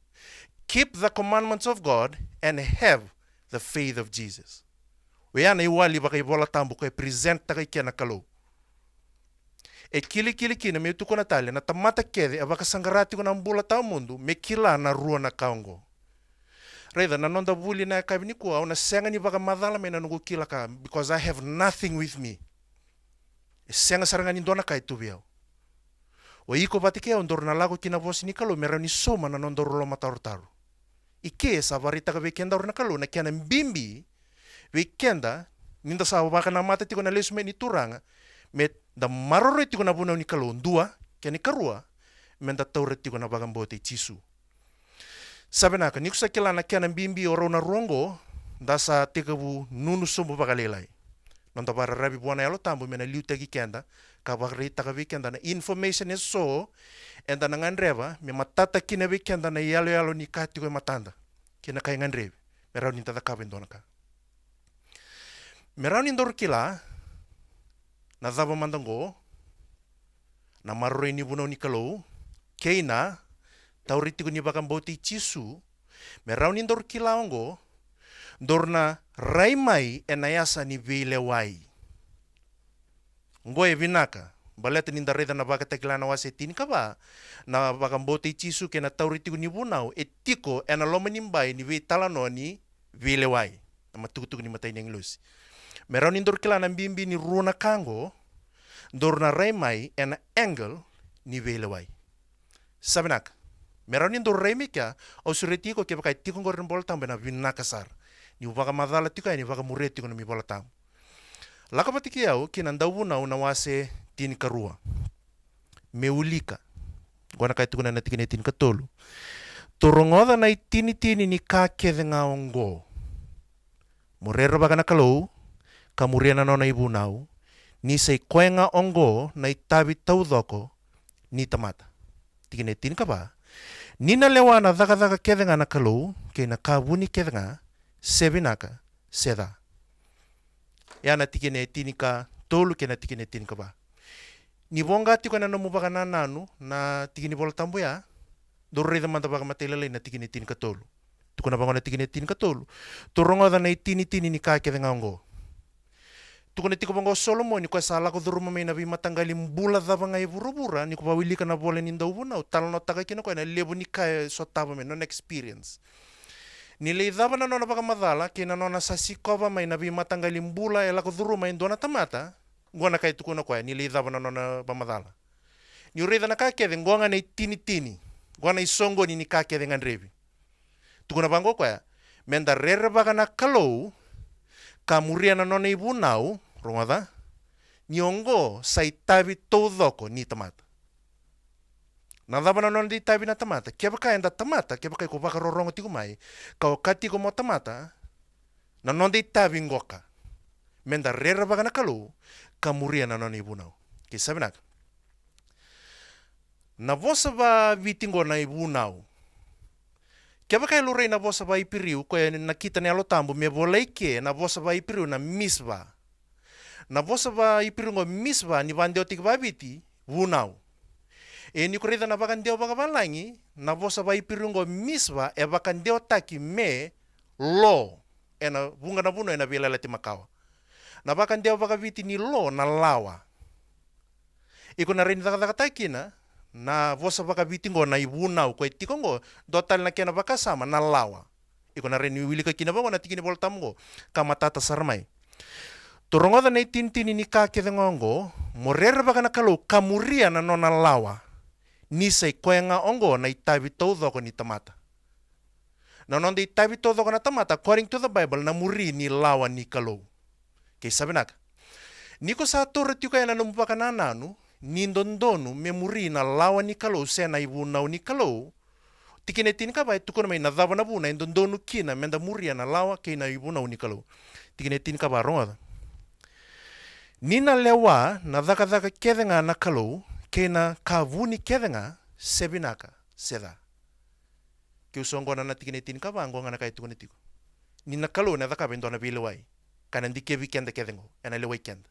keep the commandments of God and have the faith of Jesus. Weana iwali baka ibola tambu ko e present takikina na kalau. E kili kina me tuko na tali na tamata kede e baka sangarati ko na mbula tao mundo me kila na rua na kaongo. Rather, na nonda vuli na kabini kuwa na senga ni baka madala me na nungu kila ka because I have nothing with me. E senga saranga ni dona kai tu biao. O iko batike ondor na lago kina vosi ni kalo mera ni soma na nondor lo mataru. Ike sa varita ka weekenda na kalo na kiana mbimbi weekenda ninda sa baka na mata tiko na lesu me ni turanga me da maroro tiko na buna ni kalo ndua kiani karua me da taure tiko na baka mbote chisu. Sabe naka, niku sa kila na kiana mbimbi oro na rongo, da sa tikabu nunu sumbu baka lelai. Nonta para rabi buana yalo tambu mena liu tagi kenda, ka baka rita ka weekenda na information is so, enda na nganreva, me matata kina weekenda na yalo ni kati ko matanda. Kina kaya nganrevi, merau ni tada kabe ndona ka. Merau ni ndor kila, na zaba mandango, na maroro ni buno ni kalau, keina, tauriti ko ni baka mboti chisu, merau ni ndor kilaongo, ndorna raimai enayasa ni vile wai. Ngoe vinaka, baleta ni ndareda na baka takilana wase tini kaba, na baka mboti chisu ke na tauriti ko ni bunau, etiko ena loma nimbai ni vi talano ni vile wai. Na matukutuku ni matay niyang lusi. Merau ni ndor kilana mbimbi ni runa kango, ndorna raimai ena angle ni vile wai. Sabi naka, merau ni ndor raimi kya, o suretiko kaya baka itiko ngorin boltang bena vinakasar. Ni baka madala tiko ni baka muretiko na mi boltang. Laka patikiau kinandawuna na wase tini karua. Meulika. Gwana kaya tiko na natikine tini katolu. Turongoda na itini ni kakede nga ongo. Murera baka nakalou, kamuriana no na ibunau, ni say kwenga ongo na itabi taudoko ni tamata. Tikine tini ka ba? Ni na lewana daga kede nga nakalou, kaya nakabuni kede nga, sebinaka, seda. Yana tikine tini ka tolu kaya na tikine tini ka ba? Ni bonga tiko na namubaka na nanu na tikini bola tambo ya, dorre da manta baka matelele na tikine tini ka tolu. Tuko na bango na tikine tini ka tolu. Turongo da na itini ni kakede nga ongo. Tuko na tiko bango Solomon ni kwa sala ko duruma may nabi matanggali mbula da banga ibura-bura ni ko pawili ka na bola ni ndawuna talo no taga kino ko na lebo ni kaya so taba may non experience. Nilay daba na no na baka madala kina no na sasikova may nabi matanggali mbula ela ko duruma indo na tamata ngona kay tuko na ko nilay daba na no na bamadala. Ni ureda na kakede ngonga na itini ngona isongo ni kakede nga nrevi. Tuko na bango ko menda rere baka na kalou kamuria na no na ibunau Rumada, nyongo sa itabi todo ni tamata. Nadaba na non di itabi na tamata. Kaya baka enda tamata, kaya baka ko baka rorongo ti kumay, kao kati ko mo tamata, na non di itabi ngoka. Menda rera baka na kalu, kamuria na non ibunaw. Kaya sabi na, na vosa ba vitingo na ibunaw, kaya baka iluray na vosa ba ipiriu, kaya nakita ni alotambo, me bolay ke na vosa ba ipiriu na misba. Na vosa ba ipirungo misba ni bandeo tikbabiti bunau. E ni kurida na bakandeo bakabalangi na vosa ba ipirungo misba e bakandeo taki me lo ena bunga na buno ena bilala timakawa. Na bakandeo bakabiti ni lo na lawa. Iko na rin taki na vosa bakabiti ngo na ibunau ko itikongo dotal na kena bakasama na lawa. Iko na rin wili ka kinabawa na tikini boltamgo kamatata sarmay. Turongoda na itintini ni kakede ngongo, morera baka na kalau kamuria na nona lawa, ni say kwenga ongo na itabi todo ko ni tamata. Na nonde itabi todo ko na tamata, according to the Bible, na muri ni lawa ni kalau. Kaya sabi naka, ni ko sa turret yung kaya na numupaka na nanu, ni ndondonu me muri na lawa ni kalau, siya na ibunaw ni kalau, tikinetin ka ba, ito ko na may nadaba na buna, ndondonu kina, menda muri na lawa, kaya na ibunaw ni kalau. Tikinetin ka ba, rongoda. Nina lewa na daka kede nga na kalau kena kavuni kede nga sebinaka seda. Kiusongo na natikinetin ka ba nga na kaitu nitiko. Nina kalau na daka bendo na bilawai. Kana ndi kevi kenda kede ngo ena lewai kenda.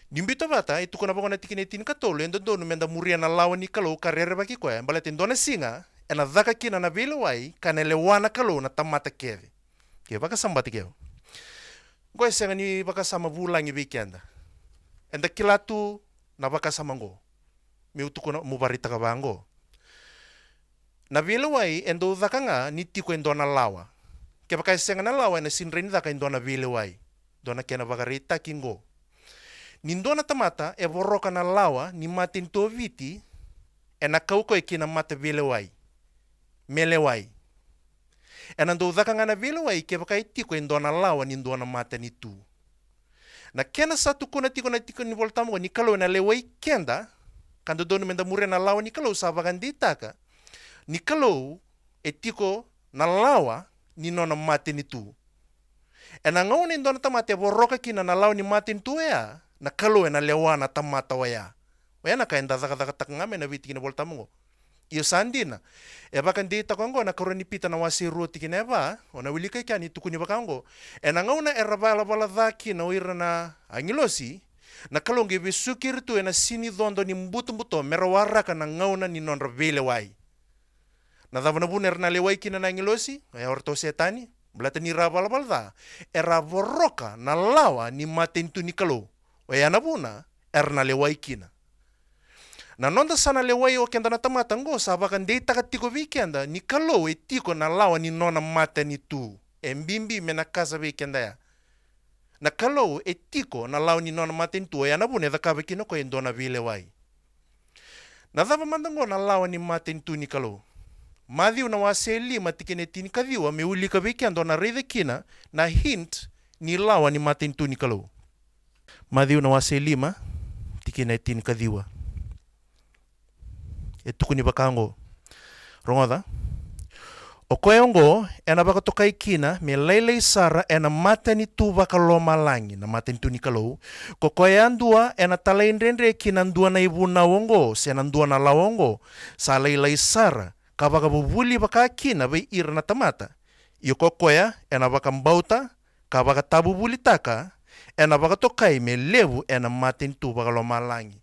Nimbito bata itu kuna bako na tikine tin katolo endo donu menda muria na lawa ni kalo karere baki kwa balete ndona singa ena dhaka kina na vile wai kanele wana kalo na tamata keve ke baka sambati keve goy senga ni baka sama bulangi weekenda enda kilatu na baka sama ngo mi utukuna mubarita ka bango na vile wai endo dhaka nga ni tiko endona lawa ke baka senga na lawa na sinreni dhaka endona vile wai dona kena baka rita kingo nindona tamata e vorroka na lawa ni matin to viti e na kauko e kina mata vile wai mele wai e na ndo dhaka ngana vile wai ke baka itiko e ndona lawa ni ndona mata ni tu na kena satu kuna tiko ni voltamu ni kalau na le wai kenda kando donu menda mure na lawa ni kalau sabakan ditaka ni kalau e tiko na lawa ni nona mata ni tu e na ngau ni ndona tamata e vorroka kina na lawa ni matin tu ea na kalau na lewana tamata waya na kaenda zaka takangame na viti kina voltamungo iyo sandina e baka ndita kongo na koroni pita na wasi ruti kina ba ona wilika kani tukuni bakango e na ngauna era bala dhaki na uira na angilosi na kalau nge besukir tu na sini dondo ni mbuto merawara kana ngauna ni non vile wai na davana buner na lewai kina na angilosi ya orto setani blata ni rabala balda era vorroka na lawa ni matentu ni kalau na buna erna lewai kina na nonda sana lewai o kenda na tamata ngo sabakan deita katiko weekenda ni kalo e tiko na lawa ni nona mata ni tu e mbimbi me na casa weekenda ya na kalo e tiko na lawa ni nona mata ni tu na buna da kabe kino ko endona vile wai na dava mandango na lawa ni mata ni tu ni kalo madhiu na waseli matikene tini kadhiwa me ulika weekenda na reide kina na hint ni lawa ni mata ni tu ni kalo Madhiu na wase lima tikina itin kadhiwa etukuni bakango rongoda okoyongo ena baka tokai kina me lele sara ena matani tu baka loma langi na matani tu nikalo kokoyandua ena talaindendre kina ndua na ibu na wongo sena ndua na lawongo sa lele sara kabaka bubuli baka kina bai ira na tamata iyo kokoya ena baka mbauta kabaka tabu buli taka ena baka tokai me levu ena matin tu baka loma langi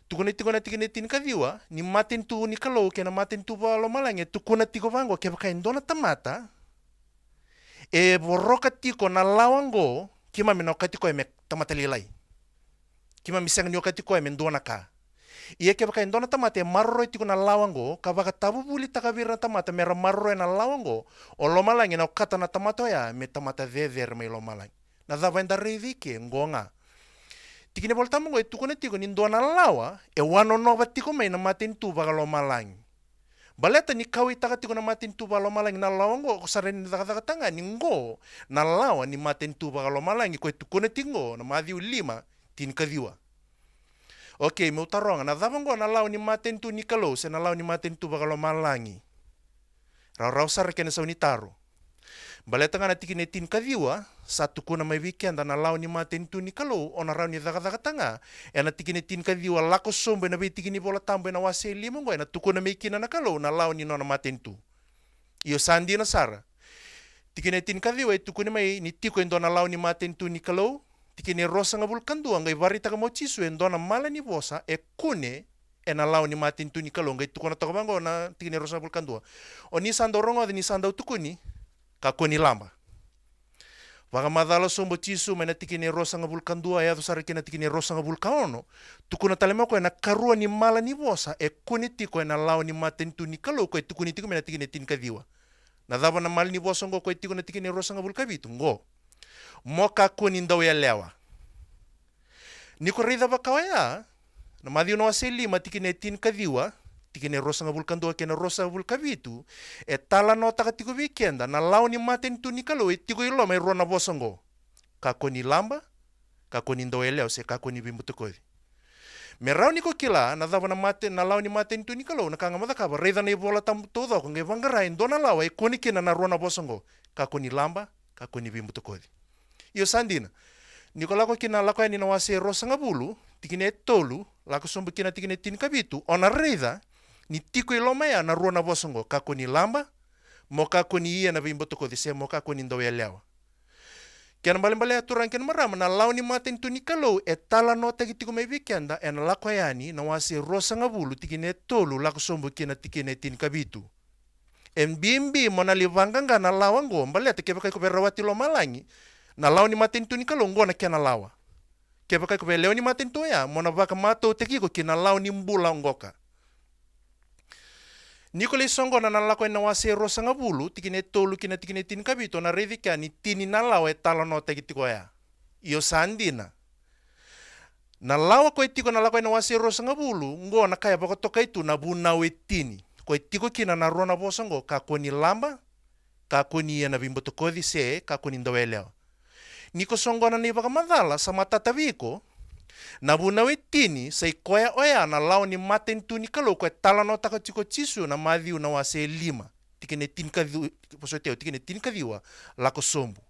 tukuna tikina tin kadhiwa ni matin tu ni kalau kena matin tu baka loma langi tukuna tiko vango ke baka indona tamata e borroka tiko na lawango kima me nokatiko e me tamata lilai kima misang ni okatiko e me ndona ka iya ke baka indona tamata e marro tiko na lawango ka baka tabu buli takabira tamata mera marro na lawango o loma langi na okata na tamata ya me tamata vever me loma langi na dava enda revike ngonga tikine voltamu ngo tukune tiko ni ndona lawa e wano nova tiko mai na matin tu baka loma langi baleta ni kawi taka tiko na matin tu baka loma langi na lawa ngo kusareni daga tanga ni ngo na lawa ni matin tu baka loma langi ko tukune tingo na madhiu lima tin kadhiwa okay me utaronga na dava ngo na lawa ni matin tu ni kalau se na lawa ni matin tu baka loma langi rau sar kena sa unitaro baleta ngana tikine tin kadhiwa satu kuna mai weekend na law ni matin tu ni kalau ona raw ni daga tanga ena tikine tin kadhiwa lako sombe na be tikini bola tambe na wase limo ngo ena tukuna mai kina na kalau na law ni nona matin tu iyo sandi na sara tikine tin kadhiwa tukuna mai ni tiko endona law ni matin tu ni kalau tikine rosa ngabul kandu ngai varita ka mochisu endona mala ni bosa e kune ena law ni matin tu ni kalau ngai tukuna tokabango na tikine rosa ngabul kandu oni sandorongo ni sandau tukuni kakoni lamba Waka madalo sombo tisu mena tikine rosa ngabul kandua ya sara kina tikine rosa ngabul kaono tukuna talema ko na karua ni mala ni bosa e kuni tiko na law ni maten tu ni kalau ko tukuni tiko mena tikine tin kadiwa na dava na mal ni bosa ngo ko tiko na tikine rosa ngabul kabitu ngo moka kuni ndaw ya lewa ni ko rida bakawaya na madiu no aseli matikine tin kadiwa tikine rosa ngabul kandua kena rosa ngabul kabitu e tala no taka tiko weekenda na law ni maten tu ni kalau e tiko ilo mai rona bosongo kako ni lamba kako ni ndoeleo se kako ni bimbutukoi me raw ni ko kila na dava na maten na law ni maten tu ni kalau na kanga mata kaba reda na bola tam todo ko nge vangara indona law e koni kena na rona bosongo kako ni lamba kako ni bimbutukoi iyo sandina ni ko lako kina lako ni na wase rosa ngabulu tikine tolu lako sombo kina tikine tin kabitu ona reda ni tiko ilomaya na rona bosongo kako ni lamba mo kako ni ia na bimboto ko dise mo kako ni ndo elewa Kena bale aturan kena marama na lau ni maten tu ni kalau tala nota ki tiku mai weekenda na lako yani na wasi rosa ngabulu tikine tolu lako sombo kena tikine tin kabitu. Bimbi mona livanganga na lawa ngo mbale te keba kai ko berawati lo malangi na lau ni maten tu ni kalau ngo na kena lawa. Keba kai ko be leo ni maten tu ya mona vaka mato te kiko kina lau ni mbula ngoka. Nikole songo na lako na wasi rosa ngabulu tikine tolu kina tikine tin kabito na revika ni tini na lawa tala nota ki tiko ya. Iyo sandina. Na lawa ko tiko na lako na wasi rosa ngabulu ngo na kaya bako toka itu na bunawe tini. Ko tiko kina na rona bosongo kako ni lamba kako ni na bimboto kodi se kako ni ndaweleo. Niko songo na ni baka madala sa matataviko na bunawe tini sa ikoya oya na lau ni maten tu ni kalau ko tala no taka tiko chisu na madhiu na wase 5 tikine tin kadhiu posoteo tikine tin kadhiwa lako sombu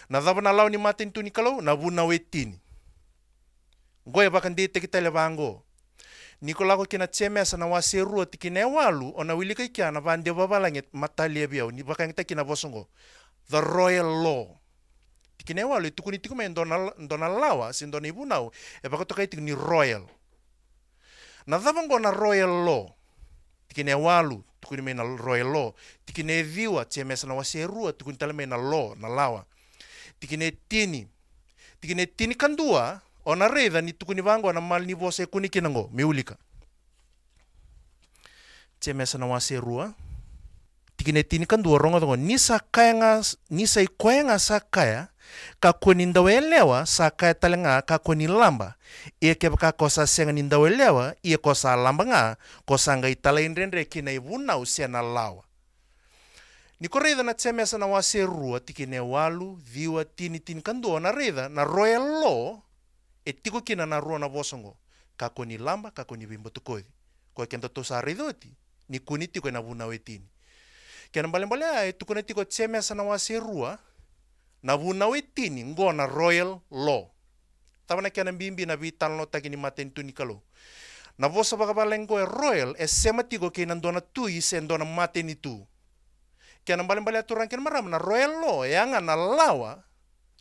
na dhaba na lau ni maten tu ni kalau na bunawe tini ngoya bakan dete kita levango niko lako kina chemesa na wase rua tikine walu ona wilika ikia na bande babalanget matalia biao ni bakan kita kina bosongo the royal law tikine walu tukuni tikume ndona lawa si ndona ibunau baka toka itu ni royal na dhabango na royal law tikine walu tukuni me na royal law tikine viwa chemesa na wase rua tukuni talame na law na lawa tikine tini kandua ona reda ni tukuni bango na mal ni bose kuni kinango miulika chemesa na wase rua tikine tini kandua rongo dongo nisa ikoenga sakaya kakuni ndawelewa sakaya talenga kakuni lamba ia kebaka kosa senga ndawelewa ia kosa lamba nga kosa nga itala indrendre kina ibuna usiana lawa niko reda na chemesa na wase rua tikine walu viwa tini kandua na reda na royal law tiko kina na rua na bosongo kakuni lamba kakuni bimbotukodi kwa kenda tosa redoti ni kuni tiko na buna wetini kena mbale ai tukune tiko chemesa na wase rua na buna wetini ngo na royal law tabana kena bimbi na vital no takini maten tu ni kalau na vosa baka balengo royal sema tiko kena ndona tu ise ndona maten itu kena mbale aturan kena maram na royal law yanga na lawa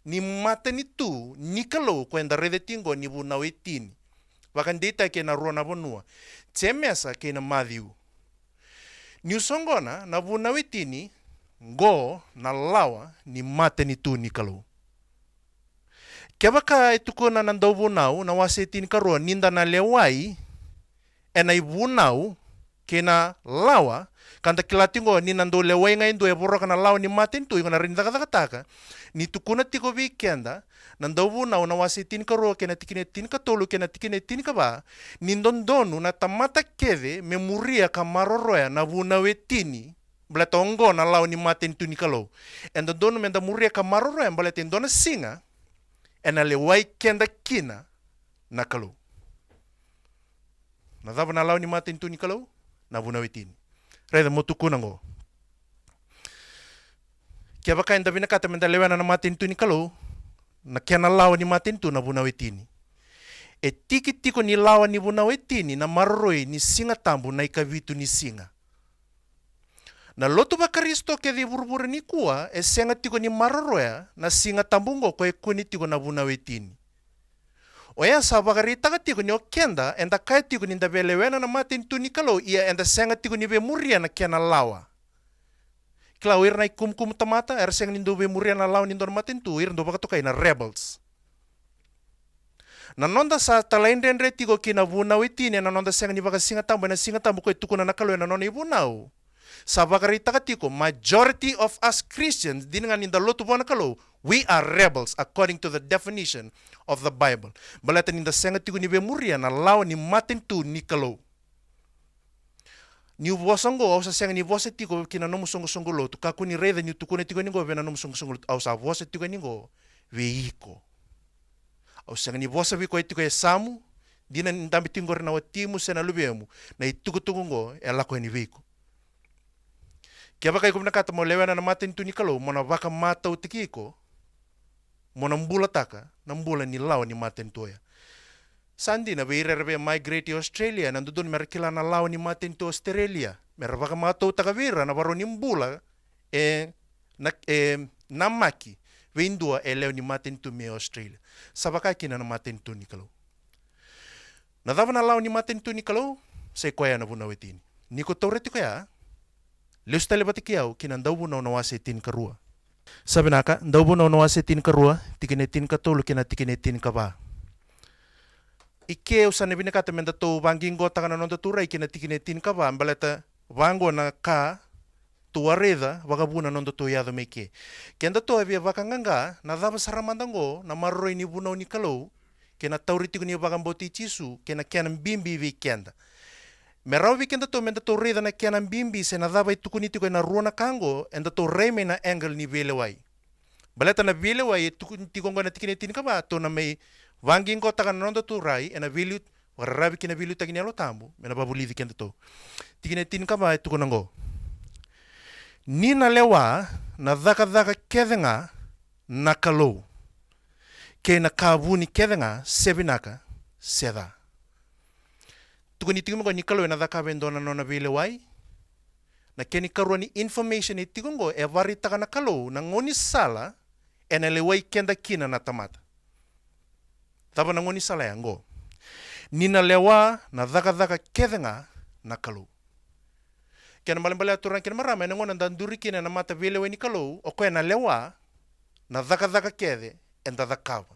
ni maten itu ni kalau kwenda redetingo ni buna wetini bakan data kena rua na bonua chemesa kena madhiu ni usongona na buna wetini ngo na lawa ni maten itu ni kalau kebaka itukuna na ndau bunau na wasetini karoa ninda na lewai ena ibunau kena lawa kanta kilatingo ni nando lewai nga indo eboroka na lawa ni maten tu ingona rinda kata ni tukuna tiko weekenda na ndau bunau na wasetini karoa kena tikine tin katolu kena tikine tin kaba ni ndondonu na tamata keve memuria kamaroroya na buna wetini blatongo na lawa ni maten tu ni kalau enda donu menda muria kamaroroya mbalatin dona singa ena lewai kenda kina na kalau na dhaba na lawa ni maten tu ni kalau na buna wetini reda motukuna ngo kia baka enda bina kata menda lewana na maten tu ni kalau na kena lawa ni maten tu na buna wetini tiki ni lawa ni buna wetini na maroroi ni singa tambu na ikavitu ni singa na lotu ba Kristo ke di burbur ni kuwa senga tiko ni maroroya na singa tambungo ko kuni tiko na buna wetini oya sa bagarita ka tiko ni okenda enda kai tiko ni ndabelewena na maten tu ni kalau ia enda senga tiko ni be muria na kena lawa klawir na kum tamata senga ni do be muria na lawa ni do maten tu ir do baka tokai na rebels na nonda sa talaindendre tiko kina buna wetini na nonda senga ni baka singa tambu ko tukuna na kalau na nona ibunau sa bagarita katiko, majority of us Christians, dinangan in the lotu bona kalau, we are rebels according to the definition of the Bible. Balatan in the sengatiko ni bemuria na law ni maten tu ni kalau. Ni bosongo au sa senga ni bosetiko kina nomu songo lotu kaku ni reda ni tukune tiko ningo vena nomu songo lotu au sa bosetiko ningo veiko. Au senga ni bosa viko etiko e samu dinan ndambi tingor na watimu sena lubemu na itukutungo elako ni veiko. Kia baka ikum nakata mo lewana na maten tu ni kalau mona baka mata utikiko mona mbula taka na mbula ni lao ni maten tu ya sandi na beire rebe migrate Australia na dudun merkila na lao ni maten tu Australia mer baka mata utaka vira na baro ni mbula namaki Windua leo ni maten tu me Australia. Sabaka kina na maten tu ni kalau. Na dava na lau ni maten tu ni kalau, say kwaya na vuna wetini. Niko taureti kaya, leus tale bati kiau kina ndau vuna wase tin karua. Sabi naka, ndau vuna wase tin karua, tikine tin katulu kina tikine tin kaba. Ike usane bine kata menda to banging gota kana nonda turai kina tikine tin kaba, ambaleta vango na ka tua reda wakabuna nonda to yado meke. Kenda to avia wakanganga na dava saramandango na marroi ni vuna ni kalau, kena tauriti kuni wakamboti chisu, kena kianam bimbi vikenda. Merau vikenda to menda to reda na kianam bimbi se na dava itukuniti ko na ruona kango, enda to reme na angle ni velewai. Baleta na velewai tukuniti kongo na tikine tin kaba, to na may wanging ko taka nonda turai, ena vilu, wararabi kina vilu tagini alo tambu, mena babulidi kenda to. Tikine tin kaba tukunango. Nina lewa na dhaka kedenga na kalau. Ke na kavuni kedenga sebinaka seda. Tukuni tikungo ni kalau na dhaka vendona nona vilewai. Na ke ni karua ni information ni tikungo e varitaka na kalau na ngoni sala ena lewai kenda kina na tamata. Taba na ngoni sala ya ngo. Nina lewa na dhaka kedenga na kalau. Kena malam-bali aturan kena marama ena ngona danduri kina na mata velewe ni kalau o koe na lewa na dhaka kede enda dhakawa.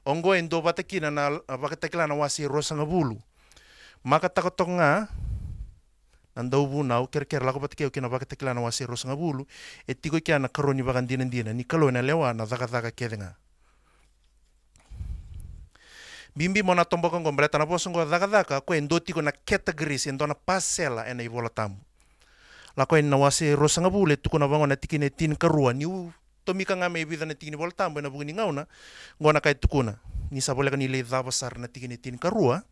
Ongo endo bata kina na bakatakila na wasi rosa ngabulu. Maka takotok nga nanda ubu nau kere lako bata kina bakatakila na wasi rosa ngabulu etiko kia na karoni bakandina ni kalau na lewa na dhaka kede nga. Bimbi mo na tombokon gombreta na posong go dhaka ko endo tiko na categories endo na pasela ena ivola tamu. La ko na wasi rosa ngabule tuko na bango na tikine tin karua ni tomika nga may vida na tikine ivola tamu na bugini ngauna ngona kay tukuna ni sabole ka nile dhabasar na tikine tin karua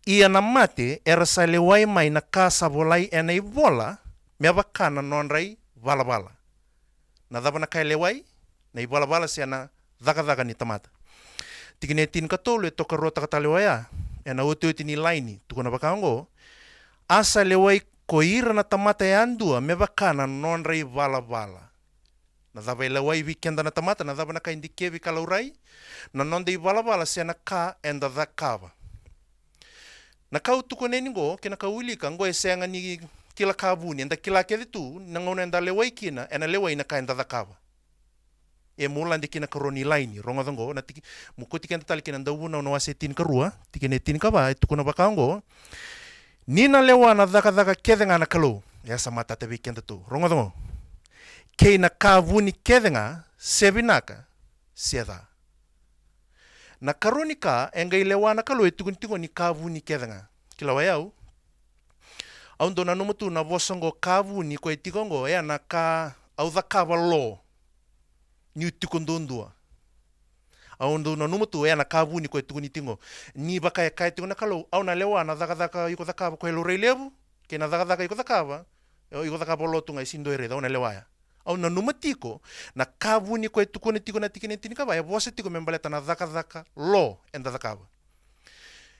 ia na mate era sa lewai mai na kasabolai ena ivola me bakana nonrai vala na dhaba na kay lewai na ivola siya na dhaka ni tamata. Tikine tin katolo toka rota katalewaya ena uti ni laini tukuna bakango asa lewai koira na tamata ya andua me bakana nonrai vala na dhaba lewai vikenda na tamata na dhaba na ka indikevi kalaurai na nonde vala siya na ka enda dhakava na kau tukune ningo kina kauli kango esenga ni kila kabuni enda kila kedi tu na ngona enda lewai kina ena lewai na ka enda dhakava e mula ndi kina karoni laini ronga dango na tiki muko tikenda tali kina ndawu na wase tin karua tikene tin kaba tukuna bakango nina lewa na dhaka kedenga na kalau ya samata te weekend tu ronga dango ke na kavuni kedenga sebinaka seda na karoni ka enga lewa na kalau tukuntingo ni kavuni kedenga kila wayau au ndo na numutu na vosongo kavuni ko etikongo ya na ka au dhakava lo ni tikondondua au ndo na numutu ya na kavuni ko tukuni tingo ni bakaya kai tingo na kalau au na lewa na dhaka yuko dhakava ko lo relevu ke na dhaka yuko dhakava lo tunga isindo ere au na lewaya au na numatiko na kavuni ko tukuni tingo na tikine tinika ba ya bose tiko membaleta na dhaka lo enda dhakava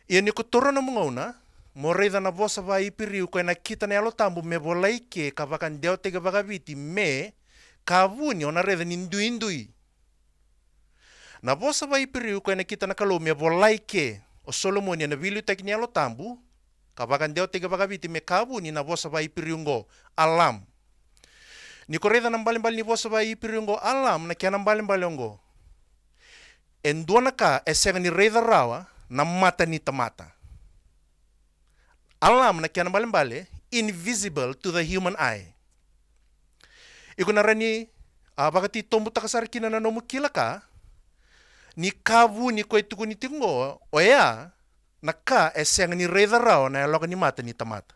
ia ni ko torona mungona moreda na bosa va ipiriu ko na kita na alo tambu me bolaike kavakan deo tega bagaviti me kavuni ona reda ni indui na bosa vai periu ko na kita na kalau me bolaike o Solomoni na vilu tekni alo tambu kavakan deo tega bagaviti me kavuni na bosa vai periu ngo alam ni ko reda na mbali ni bosa vai periu ngo alam na kia na mbali ngo endona ka esenga ni reda rawa na mata ni tamata alam na kia na mbali invisible to the human eye. Iko na rani bakati tombu takasar kina na nomu kilaka ni kavu ni ko itu ni tingo oya na ka eseng ni reda rao na loka ni mata ni tamata.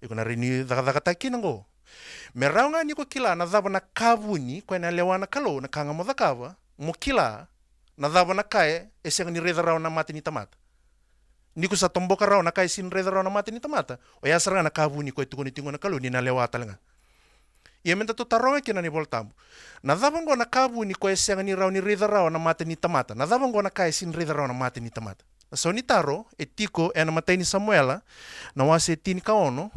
Iko na rani daka takina ngo. Merao nga ni ko kila na dhaba na kavu ni ko na lewa na kalo na kanga mo dhakava mo kila na dhaba na kae eseng ni reda rao na mata ni tamata. Ni ko sa tomboka rao na kae sin reda rao na mata ni tamata. Oya saranga na kavu ni ko itu ni tingo na kalo ni na lewa talanga. Ia menta to taronga kina ni voltambu. Na dhabango na kavu ni ko eseng ni rao ni reda rao na mata ni tamata. Na dhabango na kae sin reda rao na mata ni tamata. Na so ni taro etiko ena matai ni Samuela na wase tini kaono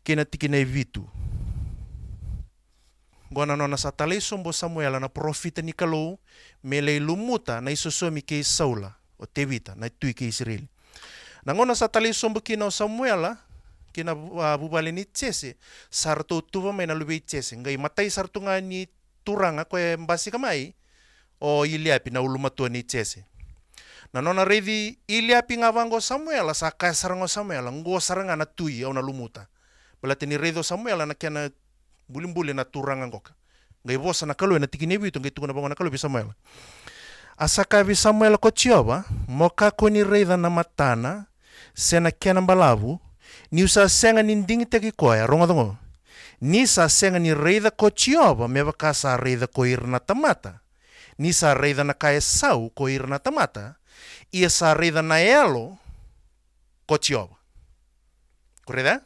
kina tikina vitu. gona nona sa talei sombo Samuela na profita ni kalau melei lumuta na isosomi ke Saula o Tevita na tui ke Israel. Na ngona sa talei sombo kina o Samuela kina bubali ni Jesse sarto tuwa mai na lubi Jesse ngai matai sarto nga ni turanga koe mbasi kamai o iliapi na ulumatua ni Jesse. Na nona revi iliapi nga vango Samuela sa kasarango Samuela ngo saranga na tui au na lumuta. Balate ni redo Samuela na kiana bulim-bulim na turanga ngoka. Ngai bosa na kalu na tikinebi itu ngai tukuna bango na kalu bi Samuela. Asaka bi Samuela ko chiova moka ko ni reida na matana sena kiana balavu ni usa senga ni ndingi teki koya rongo dongo. Ni sa senga ni reida ko chiova meva kasa reida ko irna tamata. Ni sa reida na kaya sau ko irna tamata. Ia sa reida na elo ko chiova. Koreda?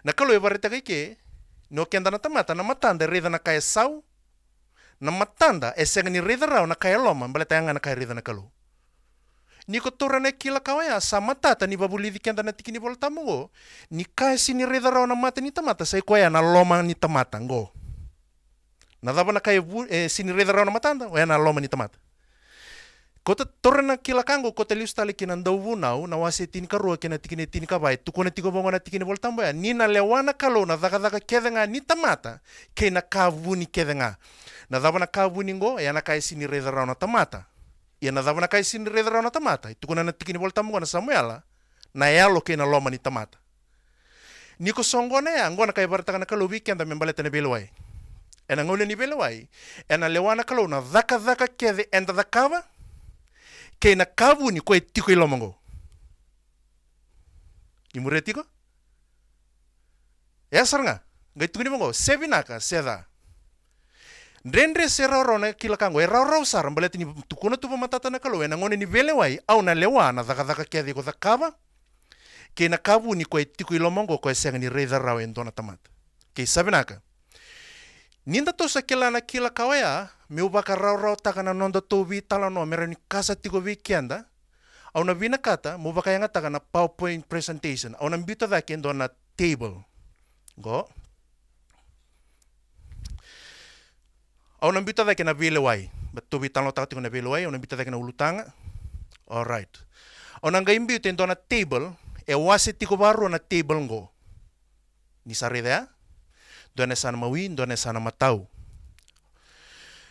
Na kalu e vareta ke no kenda na tamata na matanda reida na kaya sau na matanda e senga ni reida rao na kaya loma mbale tayanga na kaya reida na kalu. Ni ko tora na kila kawaya sa matata ni babuli di kenda na tikini volta mo ni kaya si ni reida rao na mata ni tamata sa ikoya na loma ni tamata ngo. Na daba na kaya si ni reida rao na matanda o na loma ni tamata. Kota tora na kila kango kota lius tali kina ndau nau na wase tini karua kina tikini tini kabai tukuna tiko bongo na tikini volta mo ya ni na lewana kalo na daka kedenga ni tamata ke na kavuni kedenga na daba na kavuni ngo ya na kaya si ni reida rao na tamata. Ia na dava na kai sini reida rao na tamata. Itu kuna na tikini volta mo na Samuela na yalo ke na loma ni tamata. Niko songo na ya ngona kai barata na kalau weekend me baleta na belewai. Ena ngole ni belewai. Ena lewana kalau na daka kede enda dakava ke na kavu ni koe tiko ilomongo. Imure tiko? Ya saranga. Ngai tukuni mongo sevinaka seda. Rendre se raro na kila kango e raro sar baleti ni tukuna tuva matata na kalo e na ngone ni velewai au na lewa na daka kede ko dakava ke na kavu ni koe tiko ilomongo koe senga ni reida rao en dona tamata. Ke sabinaka. Ninda to sa kila na kila kawaya me ubaka rao taka na nonda to vi tala no mera ni kasa tiko weekenda au na vina kata mo baka yanga taka na PowerPoint presentation au na mbita daki en dona table. Go. Au na mbita daki na velewai. Bato vi talo taka tiko na velewai au na mbita daki na ulutanga. Alright. Au na ngai mbita en dona table e wase tiko baro na table ngo. Ni sarida dona sana mawi dona sana matau.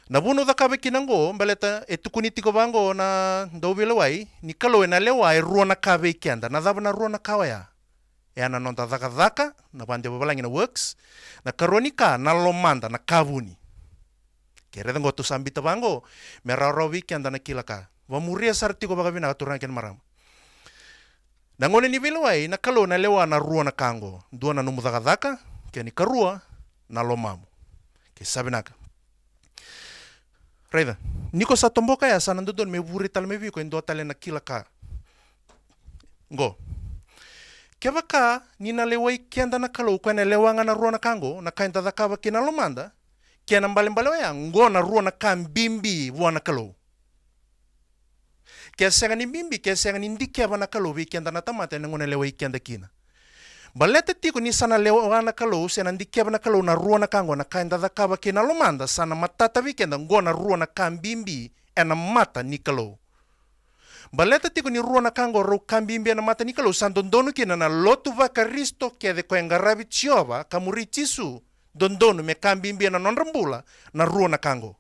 Na buno da kabe kinango baleta e tukuni tiko bango na do velewai ni kalo na lewai ruo na kabe kianda na daba na ruo na kawaya. E ana nonta daka na bande babalangi na works na karonika na lomanda na kavuni. Kere dango tu sambita bango me raro weekend na kilaka. Wa muria sarti ko bagabina aturan ken maram. Na ngone ni velewai na kalo na lewa na ruo na kango. Dua na numu daka ke ni karua na lomamu. Ke sabinaka. Reida, niko sa tomboka ya sana ndodon me vuri tal me vi ko ndo tale na kilaka. Ngo. Kebaka ni na lewai kianda na kalo ko na lewanga na ruo na kango na kainta da kava kina lomanda. Kiana mbale ya ngo na ruo na kambimbi wana kalo. Kia senga ni bimbi kia senga ni ndikeva na kalo vi kianda na tamata na ngone lewai kianda kina. Balete tiko ni sana lewa na kalo sena ndikeva na kalo na ruo na kango na kainta da kava kina lomanda sana matata weekenda ngo na ruo na kambimbi ena mata ni kalo. Baleta tiko ni ruo na kango ro kambimbi ena mata ni kalo sandondono kina na lotu vaka risto kia de koe ngaravi chiova kamuri chisu dondono me kambimbi ena non rambula na ruo na kango.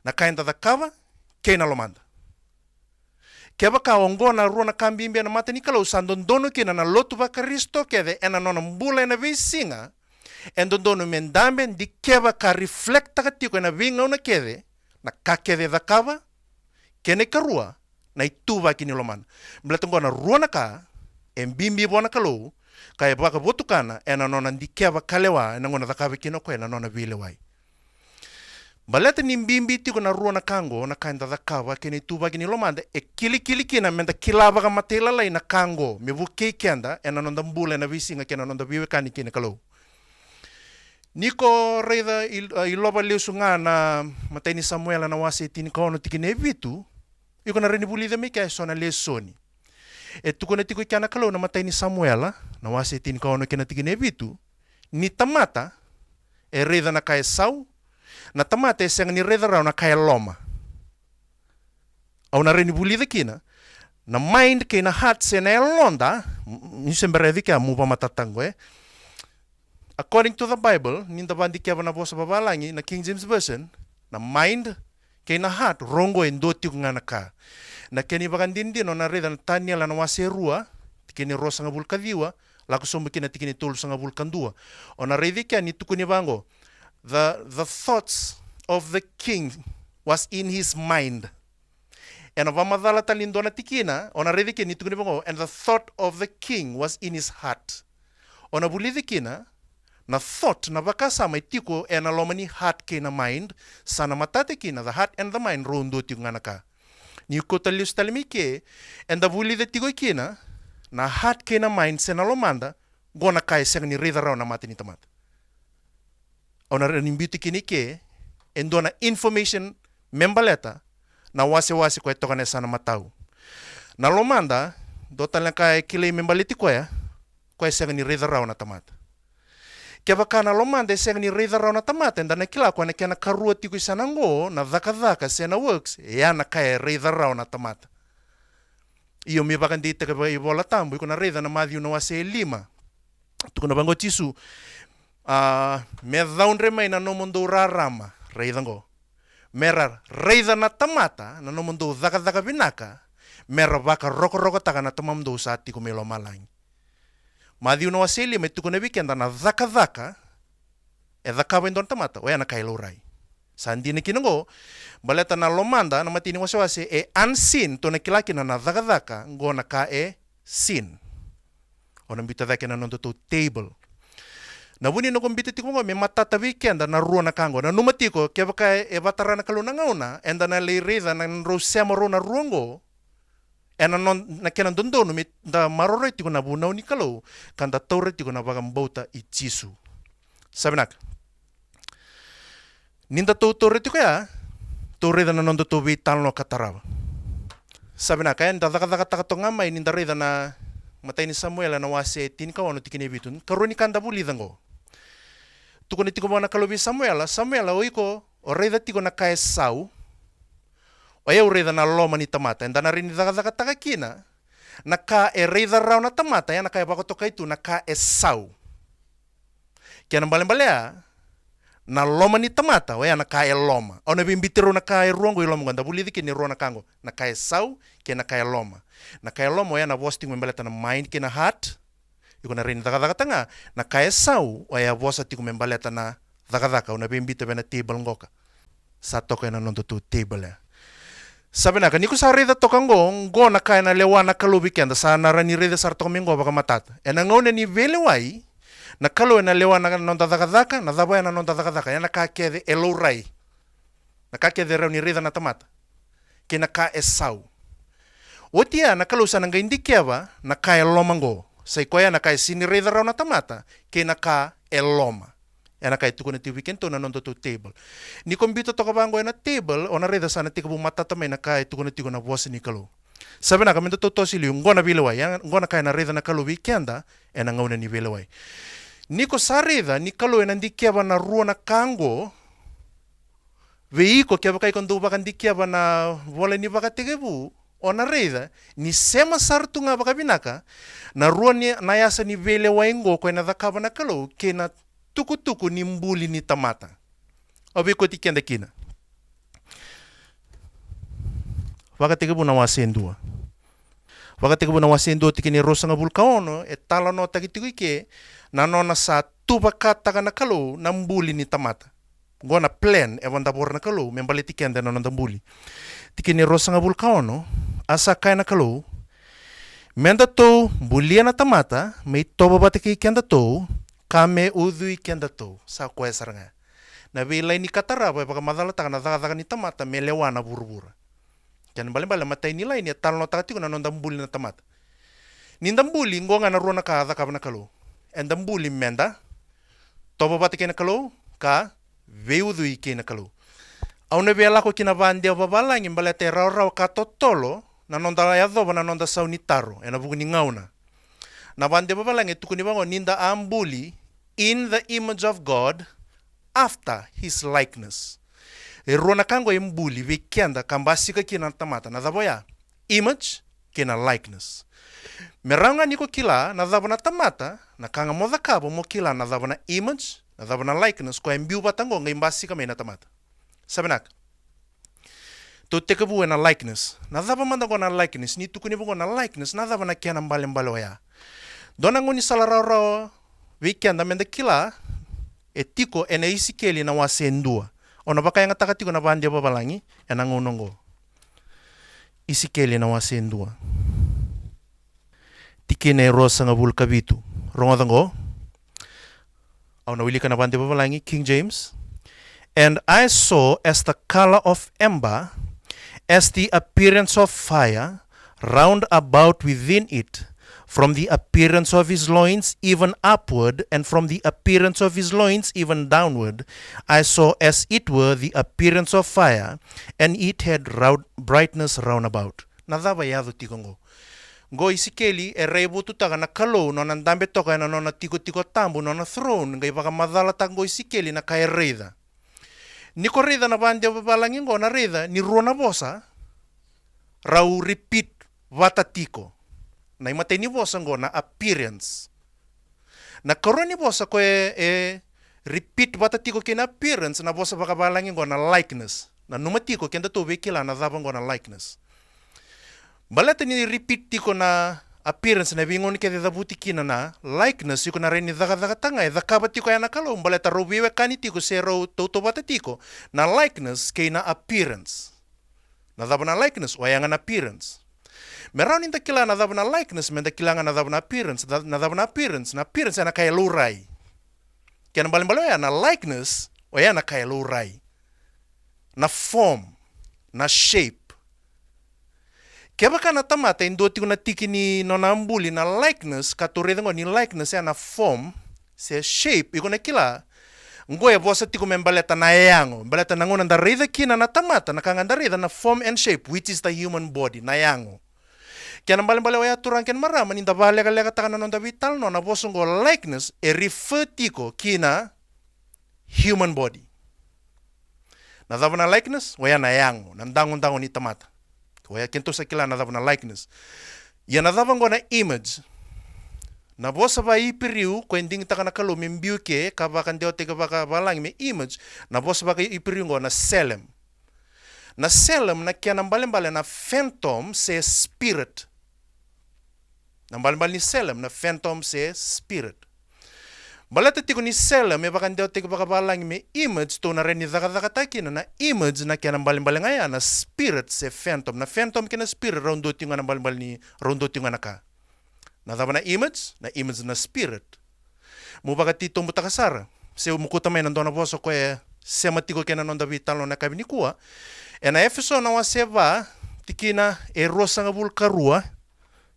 Na kainta da kava kena lomanda. Keba ka ongo na ruo na kambimbi ena mata ni kalo sandondono kina na lotu vaka risto kia de ena non rambula ena visinga en dondono mendambe di keba ka reflecta ka tiko ena vinga una kede na kakede da kava kene karua na ituva kini lomana. Meletongo na ruo na ka en bimbi bona kalo kaya baka botukana ena nona ndikeva kalewa ena ngona da kava kino ko ena nona vilewai. Baleta ni bimbi tiko na ruo na kango na kainda da kava kene ituva kini lomanda e kili kina menda kilava ka matela lai na kango me vuke kenda ena nonda mbula ena visinga kena nonda viwe kani kine kalo. Niko reida iloba leusunga na mataini Samuela na wase tini kaono tikine vitu iko na reni bulida me kaya sona lesoni. E tuko na tiko ikana kalo na mataini Samuela na wase tini kaono kena tikine vitu ni tamata e reda na kai sau, na tamata e senga ni reda rau na kai loma. Au na reni bulida kina, na mind ke na heart se na londa, nisembere di kia mupa matatango According to the Bible, ninda bandi kia na bosa babalangi na King James Version, na mind ke na heart rongo en doti ngana ka. Na keni bagandindino na reda na tania la na wase rua, tikini rosa nga bulkadiwa, laku sombo kina tikini tolu sa nga bulkandua. O na redi kia ni tukuni bango, the thoughts of the king was in his mind. And vamadala talindona tikina, ona redi kia ni tukuni bango, and the thought of the king was in his heart. Ona bulidi kina, na thought na bakasama itiko e na lomani heart ke na mind, sana matate kina, the heart and the mind rondo tiyo nga naka. Ni kota lius talimike, and the bulidi tigo kina, na heart ke na mind se na lomanda, gona kai seng ni reda rao na mati ni tamata. Ona renimbuti kini ke, endo na information membaleta, na wase-wase kwa itoka na sana matau. Na lomanda, dota lang kai kile membaliti kwa seng ni reda rao na tamata. Kaya baka na lomanda seng ni reda rao na tamata, enda na kila kwa na kaya na karua tiko isanango, na dhaka-dhaka sena works, na kai reda rao na tamata. Iyo mi bakan dita ka ibola tambo, iko na reda na Matthew na wase 5. Tuko na bango tisu, me daun remay na nomundo rarama, reda ngo. Mera reda na tamata, na nomundo dhaka-dhaka binaka, mera baka roko-roko taka na tamamdo sa tiko melo malang. Matthew na wase 5, tuko na weekenda na dhaka-dhaka, dhaka wendon tamata, o na kailo rai. Sandi na kinango, baleta na lomanda na matini wase-wase unseen to na kilaki na dhaka-dhaka ngo na ka sin. O nambita dhaka na nondo to table. Na wuni na kumbita tiko ngo, may matata weekenda na ruo na kango. Na numatiko, kaya baka batara na kaluna ngauna, enda na leirida na rosema ro na ruongo, ena na kena dondono, da marore tiko na bunau ni kalau, kanda taure tiko na bagambauta i Jisu. Sabi nak, ninda to reti kaya to reda na nondo to vital no kataraba. Sabi na kaya nda daga to ngamay ninda reda na matay ni Samuel na wase tin ka wano tikine bitun karuni kanda bulidango. Tuko ni tiko na kalobi Samuel oiko o reda tiko na kaya sau. O ya reda na loma ni tamata nda na rin daga kina na ka reda raw na tamata ya na kaya bako to kaitu na ka sau. Kaya nang baleng-balea na loma ni tamata, o na kaya loma. O na bimbitiro na kaya ruongo iloma ganda bulidi ki ni ruo na kango. Na kaya sau, ki na kaya loma. Na kaya loma, o na posting membaleta na mind ki na heart. Iko na rin daga-daga tanga. Na kaya sau, o bosa tiko membaleta na daga-daga. O na bimbita na table ngoka. Sa toka na nondo to table ya. Sabi na, kaniko sa rida toka ngo na kaya na lewa na kalubi kenda. Sa narani rida sa toka mingo baka matata. E na ngaw na ni velewai, na kalo na lewa na nonda dhaka-dhaka, na dhabaya na nonda dhaka-dhaka, ya na kakede elourai. Na kakede rao ni rida na tamata. Ki na ka sau. Otia na kalo sa nanga indikiaba, na ka elomango. Say ko ya na ka sini rida rao na tamata, ki na ka eloma. Ya na ka ituko na tiwikento na nondo to table. Ni kombito to kabango na table, o na rida sa na tikabu matatamay na ka ituko na boss ni kalo. Sabi na kami to sili, ngo na bilaway, ngo na kaya na rida na kalo weekenda, na ngaw na ni bilaway. Niko sarida ni kalo nandi kiaba na ruo na kango veiko kiaba kai kondo baka ndikiaba na vola ni baka tegebu o na rida ni sema sartu nga baka binaka na ruo ni nayasa ni vele waingo ko na dakaba na kalo ke na tuku ni mbuli ni tamata obi ko tikenda kina baka tegebu na wasendua baka tegebu na wasendua tikini rosa nga vulkaono tala no tagitiku ke na nona sa tubakata ka na kalo na mbuli ni tamata. Ngo na plan wanda bor na kalo membaliti kenda na nonda mbuli. Tikini rosa nga vulkaono asa kaya na kalo menda to bulia na tamata may toba batiki kenda to kame udui kenda to sa kwesar nga. Na bilay ni kataraba baka madalata ka na daga ni tamata melewa na burbura. Kaya balimbala matay nila ini talno takati ko na nonda mbuli na tamata. Ninda mbuli ngo nga na ruo na kada ka na kalo. And the mbuli menda, toba bati kena kalau, ka veudui kena kalau. Au na bela ko kinabandi o babala ngimbalete raw ka totolo, na nonda ya doba na nonda saunitaro, na buguni ngauna. Na bandi babala ngetukuni bango ninda ambuli in the image of God, after his likeness. Rona kango embuli vikenda kambasika kina tamata na ya image kina likeness. Meranga niko kila na na tamata na kanga moda kabo mo kila na na image na na likeness ko embiu batango ngaimbasika me na tamata. Sabenak. To teka buwe na likeness. Na manda ko na likeness ni tukuni buko na likeness na na kiana mbalo ya. Dona ngoni salararo vikenda menda kila etiko ena isikeli na wasendua. Ona baka yang takatiko na bandia babalangi ena ngonongo. Isikeli na wasendua. Tikine rosa nga bulkabitu. Rongodango. Au na wili ka na bandia babalangi King James. And I saw as the color of ember, as the appearance of fire, round about within it, from the appearance of his loins even upward, and from the appearance of his loins even downward, I saw as it were the appearance of fire, and it had brightness round about. Nadaba yado tikongo. Go isikeli e reibu tutaga na kalo no na ndambe toka na no na tiko tambu no na throne ngai baka madala tango isikeli na kai reida. Niko reida na bandia babalangi ngo na reida ni ruona bosa rau repeat watatiko. Na imate ni bosa ngo na appearance. Na koroni bosa ko repeat watatiko kina appearance na bosa baka balangi ngo na likeness. Na numatiko kenda to vekila na zaba ngo na likeness. Balata ni repeat tiko na appearance na vingon ke da butikina na likeness yuko na reni daga tanga da kaba tiko ya nakalo balata robiwe kani tiko sero toto batatiko na likeness ke na appearance. Na daba na likeness o yang na appearance. Meron inta kila na daba na likeness menda kila na daba na appearance na appearance na kaya lurai. Kaya balimbalo ya na likeness o ya na kaya lurai. Na form, na shape. Kaya baka na tamata indo tiko na tiki ni nonambuli na likeness katureda ngo ni likeness ya na form se shape iko na kila ngoya bosa tiko membaleta na yango baleta na ngona ndarida kina na tamata na kanga ndarida na form and shape which is the human body na yango. Kaya nambalimbali waya turangken marama ninda balega takana nonda vital no na bosa ngo likeness e refer tiko kina human body. Na dava na likeness waya na yango na ndango ni tamata. Waya kento sa kila na na likeness. Ya na na image. Na bosa ba ipiriu ko ending taka na kalo membiu ke kabakan deo te kabaka balang me image na bosa ba ipiriu ngo na selem. Na selem na kya nambalimbali na phantom se spirit. Nambalimbali ni selem na phantom se spirit. Balata tiko ni selem me bakan deo te kabaka balang me image to na reni daga takina na image na kya nambalimbali ngaya na spirit se phantom. Na phantom kina spirit rondo tinga nambalimbali ni rondo tinga na ka. Na na image na spirit. Mubagati tumbo takasara. Se umukuta may nandona boso ko se matiko kena nonda vitalo na kabini kuwa. E na Efeso na waseva tikina rosa nga bulkarua.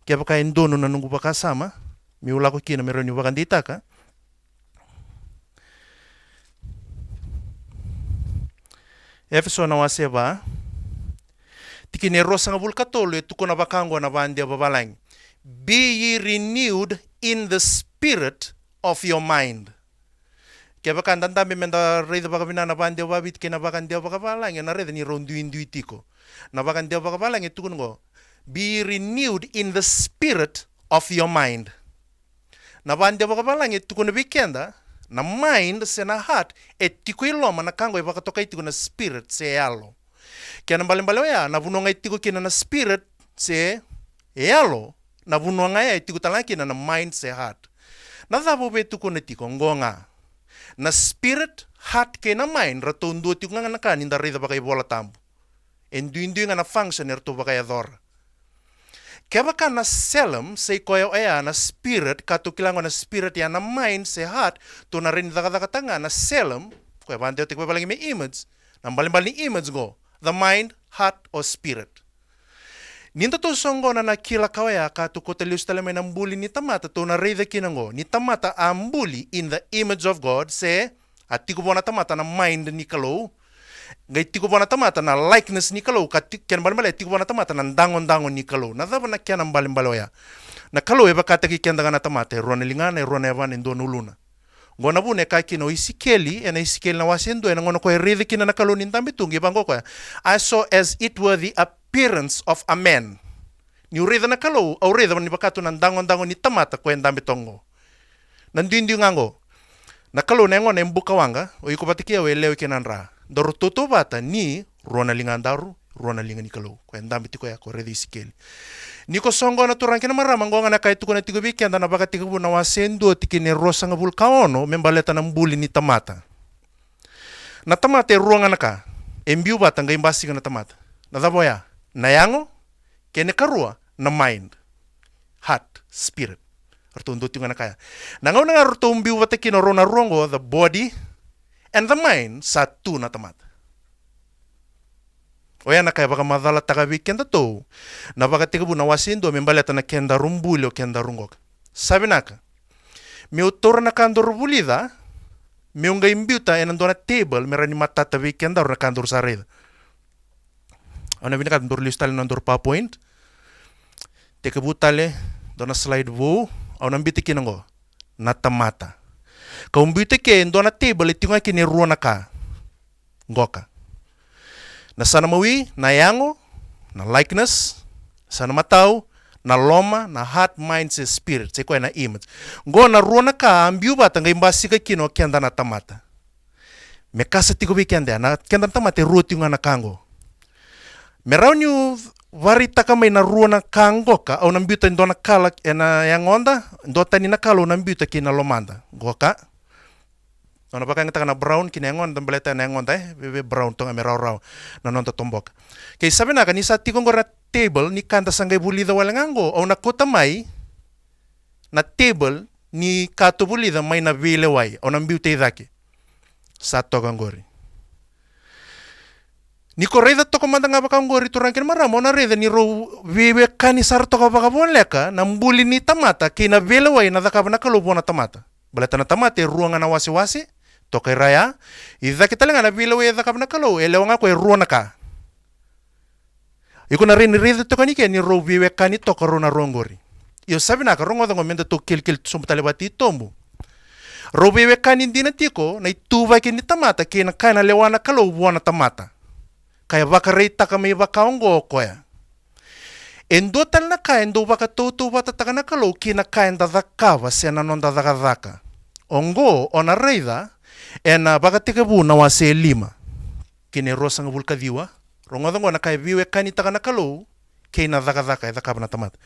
Kaya baka endono na nungu baka sama. Miula ko kina meron yung bakandita ka. Efeso na waseva tikina rosa nga bulkatolo tuko na bakango na bandia babalang. Be ye renewed in the spirit of your mind. Kaya baka andandami menda reda baka binana bande wabit kina baka ndia baka balang na reda ni rondu induitiko. Na baka ndia baka balang tukun ngo. Be renewed in the spirit of your mind. Na bande baka balang tukun bikenda na mind se na heart etiko iloma na kango baka toka itiko na spirit se yalo. Kaya nambalimbalo ya na vunonga itiko kina na spirit se yalo. Na vunwa ngaya itiku talaki na mind se heart. Na dhabo betu kone tiko ngonga. Na spirit, heart ke na mind ratondo tiku nga naka ninda rida baka ibola tambu. Endu nga na function erto baka yador. Kaya baka na selem se koyo aya na spirit kato kilango na spirit ya na mind se heart to na rin daga tanga na selem koyo bande tiku balangi may image. Na balimbali image go. The mind, heart or spirit. Ninta to songo na nakila kawaya ka to kotelius talame ng bully ni tamata to na reda kinango ni tamata ambuli in the image of God se at tiko na tamata na mind ni kalo ngay tiko na tamata na likeness ni kalo ken balmale tiko na tamata na dangon ni kalo na daba na kyan ang balimbaloya na kalo eba kataki kyan daga na tamata ron lingana ron evan indo nuluna ngona bune ka kino isikeli ena isikeli na wasendo ena ngona ko rede kina na kalonin tambi tungi bango ko I saw as it were the appearance of a man ni rede na kalo au rede ni bakato na dango ni tamata ko endambe tongo nandindi ngango na kalo na ngona mbuka wanga o iko batikia we leo kinanra doro toto bata ni rona lingandaru rona lingani kalo ko endambe tiko ya ko rede isikeli niko songo na turang kina marama ngonga na kaitu kuna tigo biki anda na baka tigo na wasendo tikine rosa nga vulkaono membaleta na mbuli ni tamata na tamata ruanga naka embiu bata nga imbasi na tamata na daboya na yango kene karua na mind heart spirit arto ndo tinga nakaya na ngau na arto mbiu bata kino rona rongo the body and the mind satu na tamata oya na kaya baka madala taga weekend to na baka tigabu na wasindo membaleta na kenda rumbuli o kenda rungok sabi naka mi utor na kandor bulida mi unga imbiuta enando na table merani matata weekend na kandor sareda ona binaka ndor listale nandor PowerPoint tekabu tale dona slide vo au nambiti kinango na tamata ka umbite ke ndona table itinga kini ruona ka ngoka na sana mawi, na yango, na likeness, sana matau, na loma, na heart, mind, spirit, seko na image. Ngo na ruona ka ambiu bata nga imbasi ka kino kenda na tamata. Mekasa tigo kenda na kenda na tamata ruoti nga na kango. Merau niu warita ka may na ruona kango ka au nambiuta ndo na kala na yangonda, ndo tani na kalo nambiuta kina lomanda. Goka. Ona baka ngata na brown kinengon dan baleta na ngon bebe brown tong amera raw na nonta tombok kay sabi na kanisa tikong gora table ni kanta sangay bulida walangango o nakota mai na table ni kato bulida may na vileway o nang beauty daki sa togangori ni koreda to komanda nga baka ngori turangkin maramo na reda ni ro bebe kanisar to ka baka bonleka na mbuli ni tamata kina vileway na dakaba na kalubo na tamata baleta na tamata ruanga na wasi-wasi tokai raya idha kita lenga na bilaw idha kap na kalo elewa nga ko ruo na ka iko na rin rida to kanike ni ro biwe kani to karo na rongori yo sabi na karongo dango menda to kil sumpatale bati tombo ro biwe kani dina tiko na ituba kini tamata kina kana lewa na kalo buwana tamata kaya baka reita kami baka ongo ko ya endo tal na ka endo baka toto bata taka na kalo kina ka enda dakava sena nonda dakadaka ongo ona reida ena baka tikabu na wase lima kine rosa nga vulkadiwa rongodongo na kaya viwe kani taka na kalo kina dakadaka eda kaba na tamata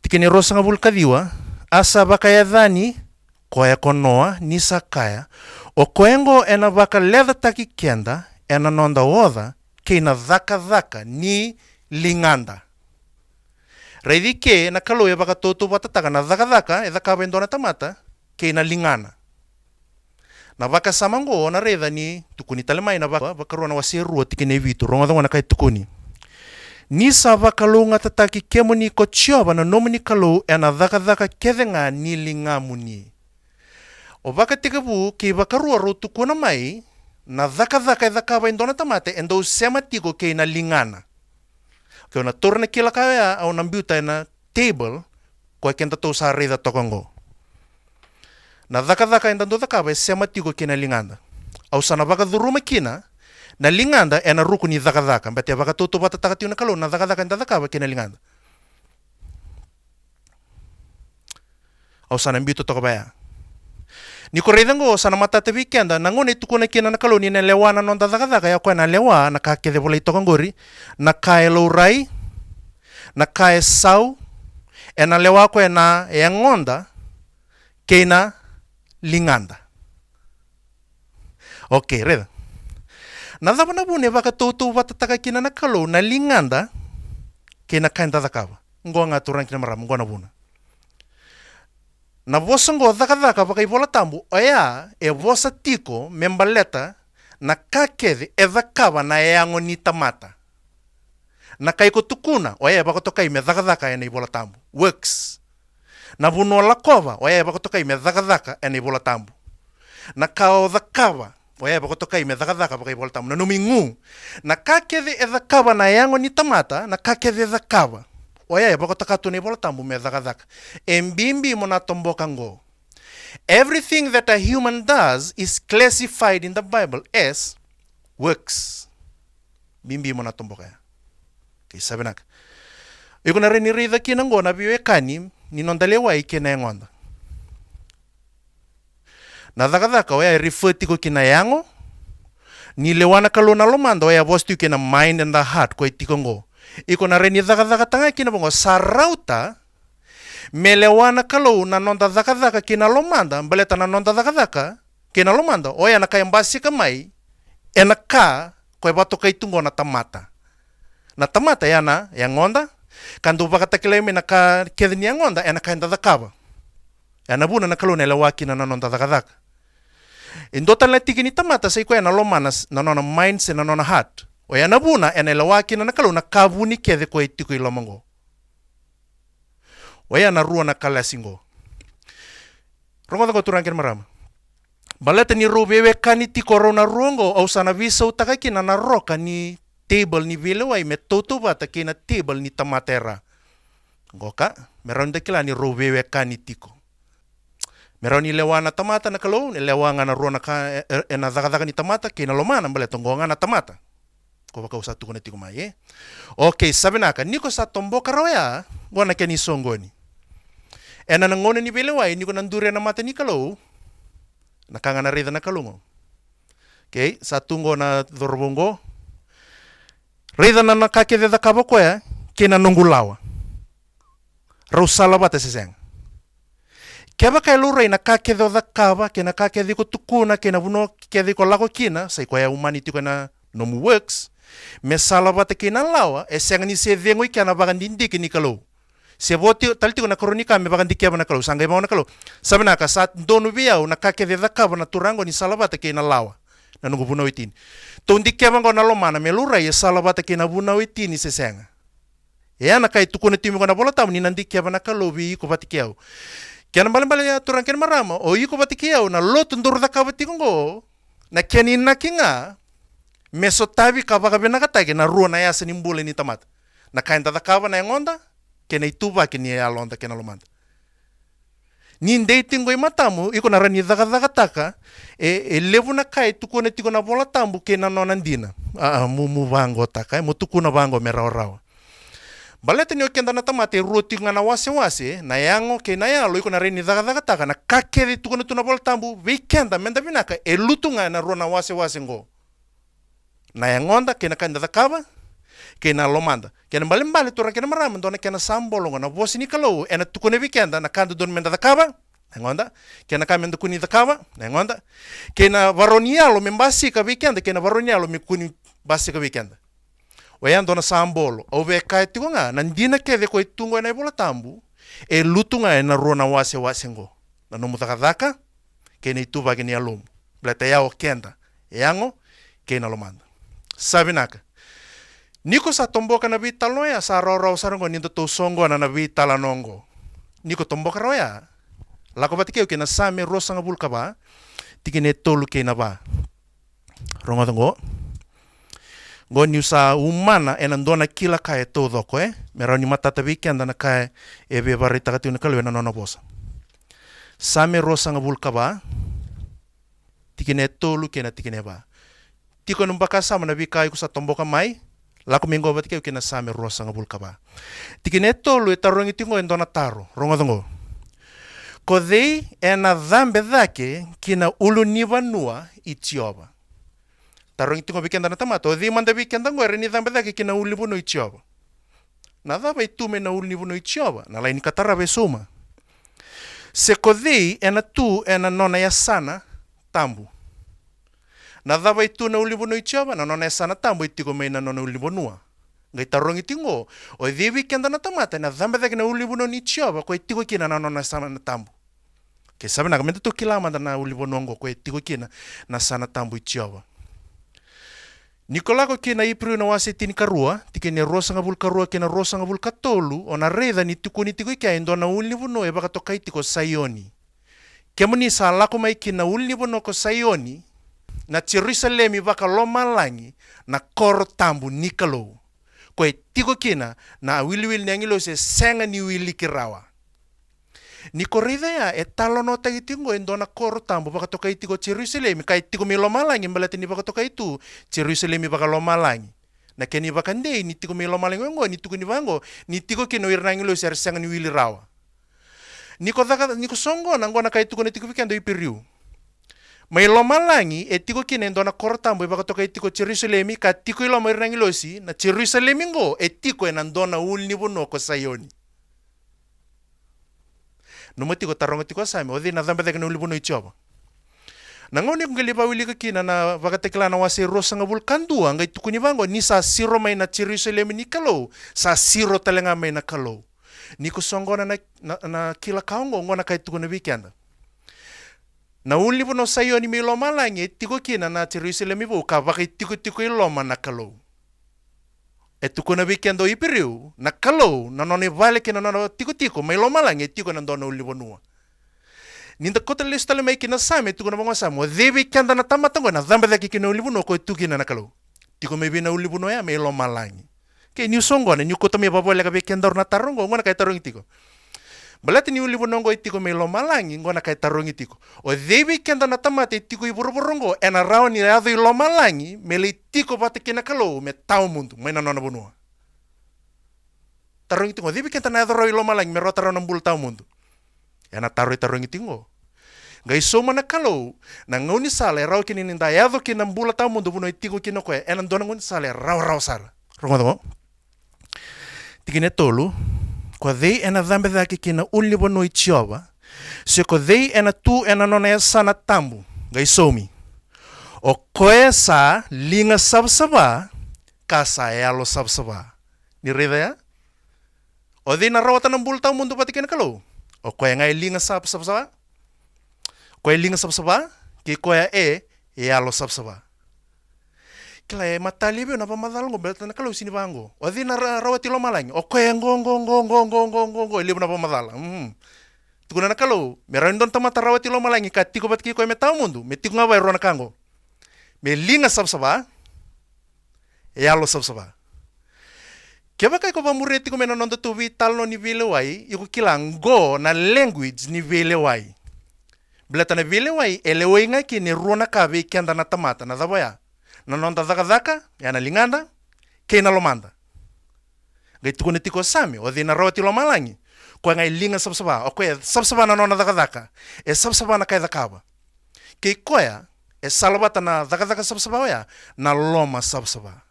tikine rosa nga vulkadiwa asa baka ya dhani koya konoa nisa kaya o koengo ena baka leda taki kenda ena nonda oda kina dakadaka ni linganda reidi ke na kalo ya baka toto bata taka na dakadaka eda kaba endona tamata kina lingana na baka samango na reda ni tukuni talemai na baka ruana wasiru tikine vitu ronga na kai tukuni ni sa baka lunga tataki kemuni ko chioba na nomuni kalo ena daka kedenga ni lingamuni o baka tikabu ki baka ruaro tukuna mai na daka ba indona tamate endo sema tigo ke na lingana ke na torne kila kaya au nambiuta na table ko kenta to sa reda tokongo na daka enda do daka ba sema tigo kina linganda au sana baka duruma kina na linganda ena ruku ni daka mbate baka toto bata takati na kalo na daka enda daka ba kina linganda au sana mbito to baya ni koredango sana mata te weekenda na ngone tukuna kina na kalo ni na lewana non daka ya ko na lewa na ka kede bolai to ngori na ka rai na ka sau ena lewa ko na yangonda kena linganda. Okay, reda. Nada na bune baka toto bata taka kina na kalo na linganda kena kainda dakaba. Ngo nga turang kina maram ngo na buna. Na vosa ngo daka baka ibola tambu oya e vosa tiko membaleta na kakede e dakaba na yango ni tamata. Na kaiko tukuna oya baka tokai me daka e na ibola tambu. Works. Na vuno la kova oya baka tokai me daka ena ibola tambu na kao dakava oya baka tokai me daka baka ibola tambu na numingu na kakede e dakava na yango ni tamata na kakede dakava oya baka takatu na ibola tambu me daka embimbi mo na tomboka ngo Everything that a human does is classified in the Bible as works. Bimbi mo na tumbo kaya. Okay, sabi nak. Iko na rin nirida kinango na biwe kani ninondalewa ikenengonda. Nadakadaka waya refer tiko kinayango ni lewana kalona lomanda waya vostu kina mind and the heart ko itikongo. Iko na rin nidakadaka tanga kinabongo sarauta melewana kalau na nonda dakadaka kina lomanda mbaleta na nonda dakadaka kina lomanda oya na kayambasi kamai enaka ko bato kay tungo na tamata. Na tamata yana yang onda kandu bakata kileme na ka kedni yang onda enaka enda dakaba. Yana buna na kalau nela wakina na nonda dakadaka. Indota la tiki ni tamata sa iko yana lomanas na nona mind se na nona heart. O yana buna enela wakina na kalau na kabuni kede ko itiko ilomango. Waya na rua na kalasingo. Rongo ko turangkin marama. Balata ni robewe kani ti corona rongo au sana visa utaka kina na roka ni table ni vile wai metoto bata kina table ni tamatera. Ngoka meron de kila ni robewe kani tiko. Meron ni lewana tamata na kalau ni lewanga na rona ka na daga ni tamata kina lomana baleta ngonga na tamata. Ko baka usatu kuna tiko mai. Okay, sabi naka niko sa tombo karoya gona keni songoni. Ena nangone ni belewai niko nandure na mata ni kalau nakanga na rida na kalungo. Okay, satu ngona dorbongo. Rida na nakake de kabo ko ya kina nungulawa. Rausala bata seseng. Keba kay luray na kake do kaba kina kake di ko tukuna kina buno kedi ko lako kina sai ko ya humanity ko na no works. Mesala bata kina lawa eseng ni se vengo ikana bagandindi kini kalau. Se voti talti ko na kronika me bagandi keba na kalau sangay mo na kalau. Sabi na ka sa donu biyaw na kake de kaba na turango ni salabata kina lawa. Na nungu buno itin. To ndi keba ngo na lomana me luray salabata kina buno itin ni sesenga. Ya na kay tukuna timi ko na bolotam ni nandi keba na kalau bi ko patikiyaw. Kaya bali ya turang ken marama o iko patikiyaw na lot ndur da kabati ko na kenin na kinga mesotabi kabaga benakatake na ruo na yasa nimbule ni tamat na kainta da kaba na ngonda kena ituba kini ya londa kena lomanda ni dating go matamu iko na rani daga taka levu na kai tukuna tiko na bola tambu kena nonandina mu bango taka mu tukuna bango merao balete ni okenda na tamate roti ngana wase na yango ke na yalo iko na reni daga taka na kakeri tukuna tuna bola tambu weekenda menda binaka lutunga na rona wase ngo na yangonda kena kanda kaba kena lomanda kena balimbali tura kena marama dona kena sambolongo na vosi ni kalau ena tukune weekenda na kanda don menda kaba ngonda kena kamenda kuni kaba ngonda kena varonialo membasi ka weekenda kena varonialo mikuni basi ka weekenda wayan dona sambolo ove kai tigonga nandina kede ko itungo na bola tambu lutunga na rona wase ngo na no mutakadaka kena ituba kena alum blata yao kenda yango kena lomanda sabinaka niko sa tomboka na vitalo ya sa roro sarango nindo to songo na vitala nongo niko tomboka roya lako batikeo kena same rosa ngabulka ba tikine tolu kena ba rongo tongo go niusa umana enandona kila kae todo ko meroni matata weekend na kae ebe barita kati na kalwe na nona bosa same rosa ngabulka ba tikine tolu kena tikine ba tiko numbaka sama na bikai ko sa tomboka mai lako mingo bat kaya kina same rosa ngabulka ba tikine tolu etarongi tingo endona taro rongo dongo kodei ena dhambe dhake kina uluniva nua itioba tarongi tingo bikenda na tamato odhi manda bikenda ngore ni dhambe dhake kina ulivu no itioba na dhaba itume na ulivu no itioba na laini katara besuma se kodei ena tu ena nona ya sana tambu na dhaba itu na ulivu no itioba na nona ya sana tambu itiko mei na nona ulivu nua ngai tarongi tingo o dhi bikenda na tamata na dhambe dhake na ulivu no itioba ko itiko kina na nona sana na tambu ke sabe na kamenda to kilama na ulivu nongo ko itiko kina na sana tambu itioba Nikolako kina ipru na wase tini karua, tikene rosa ngabul karua kena rosa ngabul katolu, ona reda ni tuku ni tiku ikai ndona ulivu no eba katokai tiko sayoni. Kemuni sa lako mai kina ulivu no ko sayoni, na Jerusalemi baka lomalangi na kor tambu nikalo. Koe tiko kina na wili-wili nangilo se senga ni wili kirawa. Niko rida ya talo no tagi tingo endona koro tambo baka toka itiko Jerusalem kai tiko mi lomalangi balati ni baka toka itu Jerusalem baka lomalangi. Na keni baka ndei ni tiko mi lomalangi ngo ni tiko ni vango ni tiko kino irnangi lo ser sanga ni wili rawa. Niko songo na ngona kai tiko ni tiko vikando ipiriu. Mai lomalangi tiko kine endona koro tambo baka toka itiko Jerusalem ka tiko ilo mo irnangi lo si na Jerusalem ngo tiko enandona ulni bono ko sayoni. Numati ko tarong tiko sami odi na damba na ulibuno ichoba. Nangoni kung galiba wili ka kina na vakatekla na wasi rosa nga vulkandu ang itu kunivango ni sa siro may na Jerusalem ni kalo sa siro talenga may na kalo. Ni ko songo na kila kaongo ngona kay tuko na weekend. Na ulibuno sayo ni milo malangi tiko kina na Jerusalem ibu ka bakay tiko iloma na kalo. Tuko na weekend o ipiriu na kalo na noni vale kina na tiko may lomalangi tiko na dono ulibonua. Ninda kota lista le mai kina same tuko na mga samo de weekend na tamatango na damba daki kina ulibuno ko tuki na kalo. Tiko may bina ulibuno ya may lomalangi. Kaya niyo songo na niyo kota may babole ka weekend na tarongo ngona kay tarong tiko. Balati ni ulibuno ngo tiko may lomalangi ngona kay tarong tiko. O de weekend na tamate tiko iburuburongo ena raw ni ado lomalangi mele tiko pati kina kalo me tao mundo may nanona bunua. Tarong tiko de weekend na ado raw lomalangi me rota raw ng bul tao mundo. Ena tarong tiko. Gai soma na kalo na ngoni sale raw kinininda ado kinambula tao mundo buno tiko kino ko ena dona ngoni sale raw sala. Rongo mo. Tikine tolu ko dei ena dhambe dhaki kina ulibo no ichioba se ko dei ena tu ena nona sana tambu gai somi o koe sa linga sabsaba kasa elo sabsaba ni rida ya o dei na rawata ng bulta mundo pati kina kalo o koe ngai linga sabsaba koe linga sabsaba ki koe elo sabsaba kila matali bio na pamadal ngo belta na kalau sini bango o di na rawati lo malang o ko ngo libo na pamadal tukuna na kalau merandon tamata rawati lo malang ka tiko bat ki ko me taw mundo me tiko nga ro na kango me linga sabsaba lo sabsaba keba kai ko pamureti ko mena nondo tu vital no nivele wai iko kilang go na language nivele wai belta na vele wai elewe nga ki ni rona ka ve kenda na tamata na dabaya na nonda daka ya na linganda ke na lomanda gai tukune tiko sami o di na rawati lo malangi ko ngai linga sabsaba o ko sabsaba na nonda daka sabsaba na kai dakaba ke koya salabata na daka sabsaba ya na loma sabsaba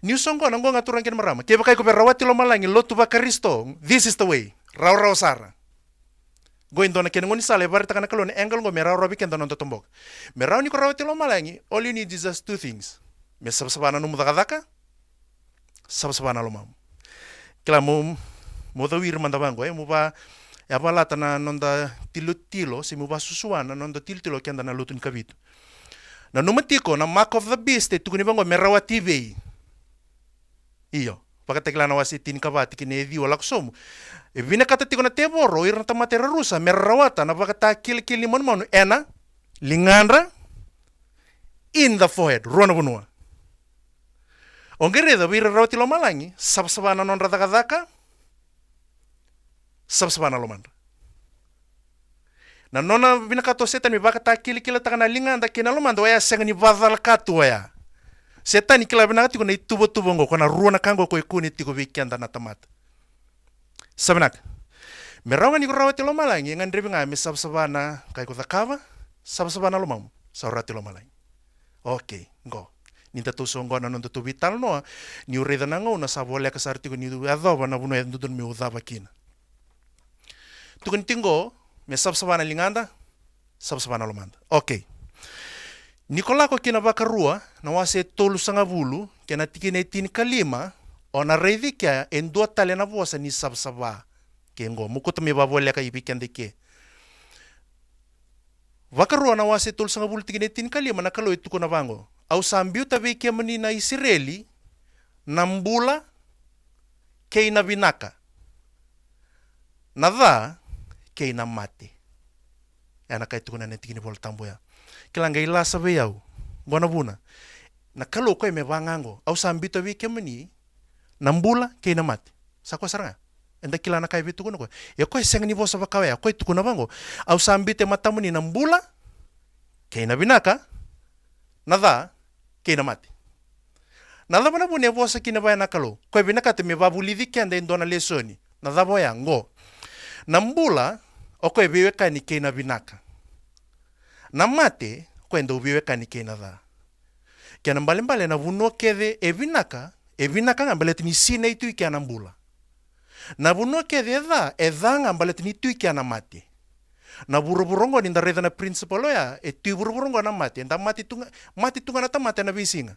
ni songo na ngonga turang ken marama ke bakai ko rawati lo malangi lotu ba Kristo this is the way raw sara go indona ken ngoni sale barita kana kalone engel ngo mera robi ken donon tombok mera ni ko rawati lo malangi all you need is just two things me sabsabana no mudaka sabsabana lo mam kila mo da wir manda bango mo ba ya balata na nonda tilo si mo ba susuana nonda tilo ken na lutun kabit na numatiko na mark of the beast tu kuni bango mera wati ve iyo pakatekla na wasi tin kabati kine di wala ksomo e vina kata tiko na teboro irna tamatera rusa merawata na bakata kili mon ena lingandra in the forehead rona bunua ongere da vira rawati lo malangi sabsabana non radaka sabsabana lo mandra na nona vina kato setan mi bakata kili takana linganda kina lo mando ya sengani badal katu ya setan ikila bina tiko na itubo ngo kona rona kango ko ikuni tiko vikenda na tamata Sabenak, merawang ni ko rawati lo malangi ngan dribi nga mi sabsabana kay ko takava sabsabana lo mam sa rawati lo malangi. Okay, go. Ninta tu songo na nondo tu vital no ni ureda na ngo na sabole ka sarti ko ni adoba na buno ndudun mi udaba kina. Tukun tingo me sabsabana linganda sabsabana lo manda. Okay. Nikola ko kina bakarua na wase tolu sanga bulu kena tikine tin kalima ona reidi kia en dua tale na vosa ni sabsaba ke ngo muko tumi babole ka ibikan dike vakaru na wase tul sanga bulti kine tin kali mana kalo itu kona bango au sambiu tabe ke mani na Israeli nambula ke na binaka nada ke na mate ana kai tu kona netikini bol tamboya kilanga ila sabe yau bona buna na kalo ko me bangango au sambiu tabe ke mani nambula kay na mati. Sa ko saranga. enda kila na kai vitu kuno ko ya ko senga ni vosa vakawa ya ko tukuna bango au sambite matamu ni nambula kei na binaka nada kei na mate nada bana bune vosa kina baya nakalo ko binaka te me babulidi kenda indona lesoni nada boya ngo nambula o ko biwe kani kei na binaka na mate ko enda ubiwe kani kei na da kena mbale na vuno kede ebinaka ngambale tini sina itu ikia nambula na vuno kede edha ngambale tini tu ikia na mate na buruburongo ni ndareda na principle ya tu buruburongo na mate nda mate tunga na tamate na bisinga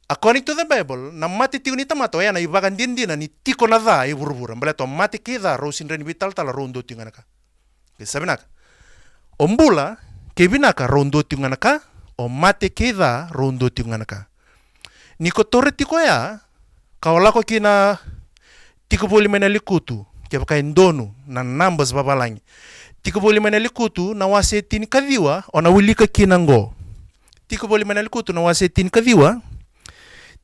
according to the Bible na mate tiu ni tamato ya na ibagan dindina ni tiko na dha i burubura mbale to mate keda rosin ren vital tala rondo tinga naka sabinaka ombula kebinaka rondo tinga naka o mate keda rondo tinga naka niko tore tiko ya kaolako kina tiko boli mena likutu ke baka indonu na numbers babalangi tiko boli mena likutu na wase tin kadiwa ona wilika kinango tiko boli mena likutu na wase tin kadiwa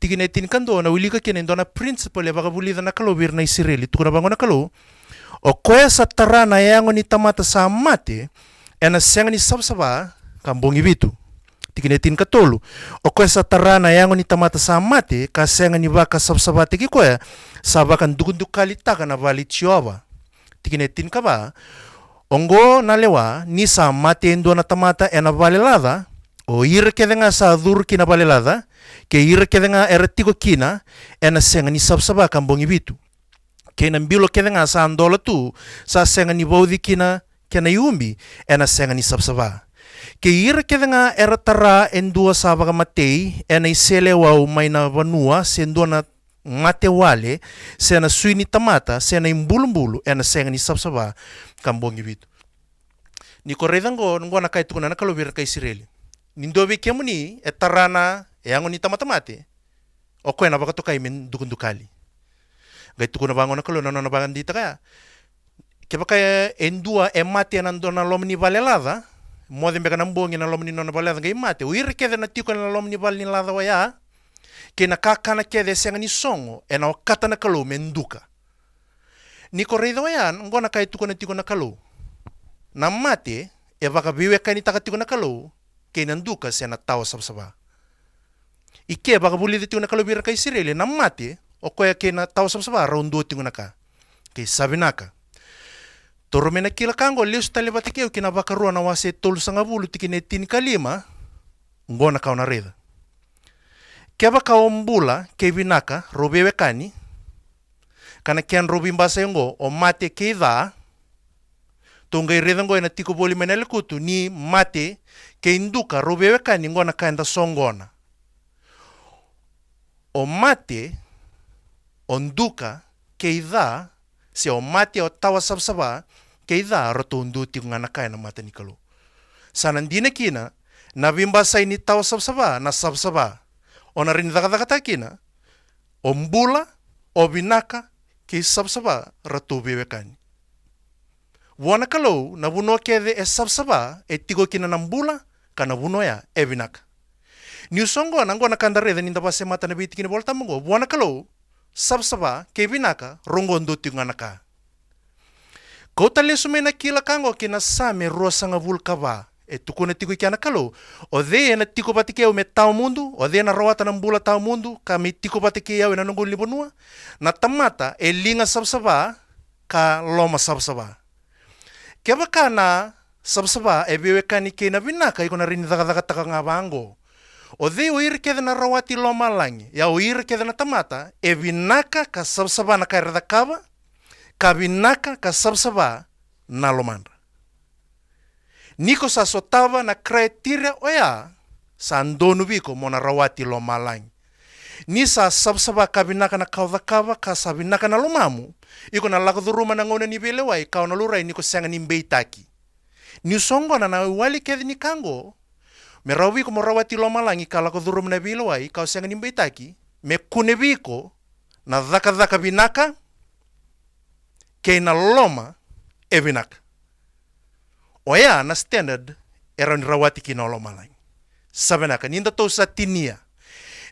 tikine tin kando na wilika kinendona principle ya baka bulida na kalo bir na Israeli tukuna bango na kalo o koya sa tarana yango ni tamata sa mate ena senga ni sabsaba kambongi bitu tikine tin katolu o koya sa tarana yango ni tamata sa mate ka senga ni baka sabsaba tiki koya sa baka ndukundukali taka na vali chioba tikine tin kaba ongo nalewa ni sa mate endo na tamata ena valelada o ira kedenga sa dur kina valelada ke ira kedenga era tiko kina ena senga ni sabsaba kambongi bitu ke na mbilo kedenga sa andola tu sa senga ni baudi kina kena yumbi ena senga ni sabsaba ke ira kedenga era tara endua sa baka matei ena isele wa umaina vanua sendo na mate wale sena suini tamata sena imbulumbulu ena senga ni sabsaba kambongi bitu ni koredango ngona kai tukuna na kalobir kai Israeli nindobe kemuni etarana yango ni tamata-mate o ko na baka to kai men dukundukali gai tukuna bango na kalona na bagan dita kaya ke baka endua mate na ndona lomni valelada mode mbeka na mbongi na lomni na valelada gai mate uir kede na tiko na lomni valni lada waya ke na kakana kede senga ni songo ena o kata na kalo menduka ni korida waya ngona kai tukuna tiko na kalo na mate e baka biwe kai ni taka tiko na kalo ke nanduka sena tawa sabsaba ike baka buli dito na kalubira kay Israeli na mate o kaya ke na tawa sabsaba rondo tingo naka kay sabi naka toro me na kila kango lius talibati keo kina baka ruwa na wase tol sa ngabulu tikine tin kalima ngona kao na reda kaya baka ombula kay binaka robewe kani kana kian robimbasa yungo o mate kay da tungai reda ngo na tiko boli menele kutu ni mate ke induka robewe kani ngona kaenda songona o mate onduka ke idha se o mate o tawa sabsaba ke idha rotonduti ngana kaena mate nikalo sanandina kina na bimbasa ini tawa sabsaba na sabsaba ona rin daga kina o mbula o binaka ke sabsaba rotobewe kani wana kalau na buno kede e sabsaba e tigo kina nambula kana buno ya e binaka ni songo na ngona kandare de ninda base mata na biti kini volta mongo wana kalau sabsaba ke binaka rongo nduti nganaka ko tale sumena kila kango kina same rosa nga vulkava e tukuna tigo kiana kalau o de na tiko batike o metao mundu o de na roata na mbula tao mundu ka me tiko batike ya na ngol libonua na tamata e linga sabsaba ka loma sabsaba keba kana sabsaba e biwe kani ke na binaka iko na rini daga taka nga bango o de o ir keda na rawati loma langi ya o ir keda na tamata e binaka ka sabsaba na kairada kaba ka binaka ka sabsaba na lomandra niko sa sotava na kriteria oya sa andonu biko mo na rawati loma langi ni sa sabsaba ka binaka na kauda kaba ka sa binaka na lomamu iko na lakoduruma na ngona ni belewa ikaw na luray niko senga ni mbeitaki ni songo na wali kedi ni kango me rawi ko morawati loma langi kala ko durum na belewa ikaw senga ni mbeitaki me kunebiko na dhaka binaka kay na loma e binaka oya na standard era ni rawati kina loma langi sabenaka ninda to sa tinia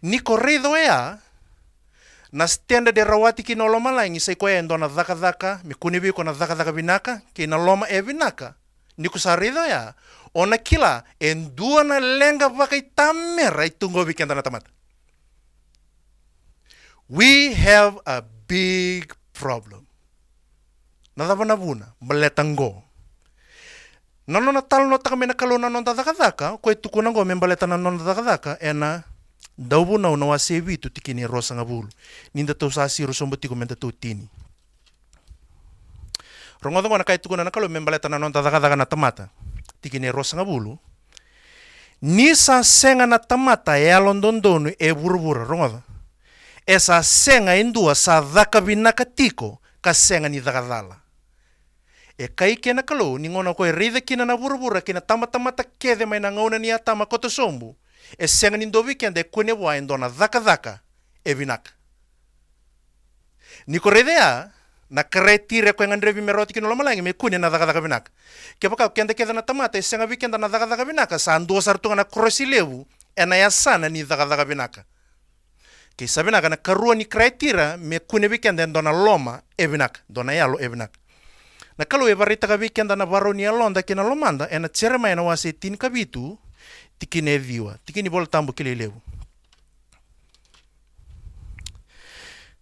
ni corrido ya na stenda de rawati kina loma langi sai ko endo na dhaka me kunibi ko na dhaka binaka kina loma e binaka niku sarida ya ona kila endua na lenga vakai tamera itungo weekend na tamat. We have a big problem. Nadavana buna baletango. Nono na tal no takame na kalona non dhaka ko tukuna go membaleta na non dhaka ena daubu na una wasevi tu tikini rosa ngabulu. Ninda to sa siru somboti ko menta tu tini. Rongodo na kai tukuna na kalo membaleta na non dhaka na tamata. Tikini rosa ngabulu. Nisa senga na tamata e alondondonu e burubura rongodo. Esa senga indua sa dhaka binaka tiko ka senga ni dhakadhala. E kai kena kalo ni ngona ko e rida kina na burubura kina tamata kede mai na ngona ni atama koto sombu. E senga ni ndo weekend e kune wa indona dhaka e binaka. Ni ko redea na karetire ko ngandrevi meroti kino lomalangi me kune na dhaka binaka. Kepa kenda keda na tamata e senga weekend na dhaka binaka sa ando sartunga na krosilevu e na yasana ni dhaka binaka. Ke sabina kana karua ni kraitira me kune weekend ndona loma evinak dona yalo evinak na kalau e barita ka weekend na baroni alonda kina lomanda ena cerema ena wase tin kabitu tikine viwa tikini bol tambu kilelewu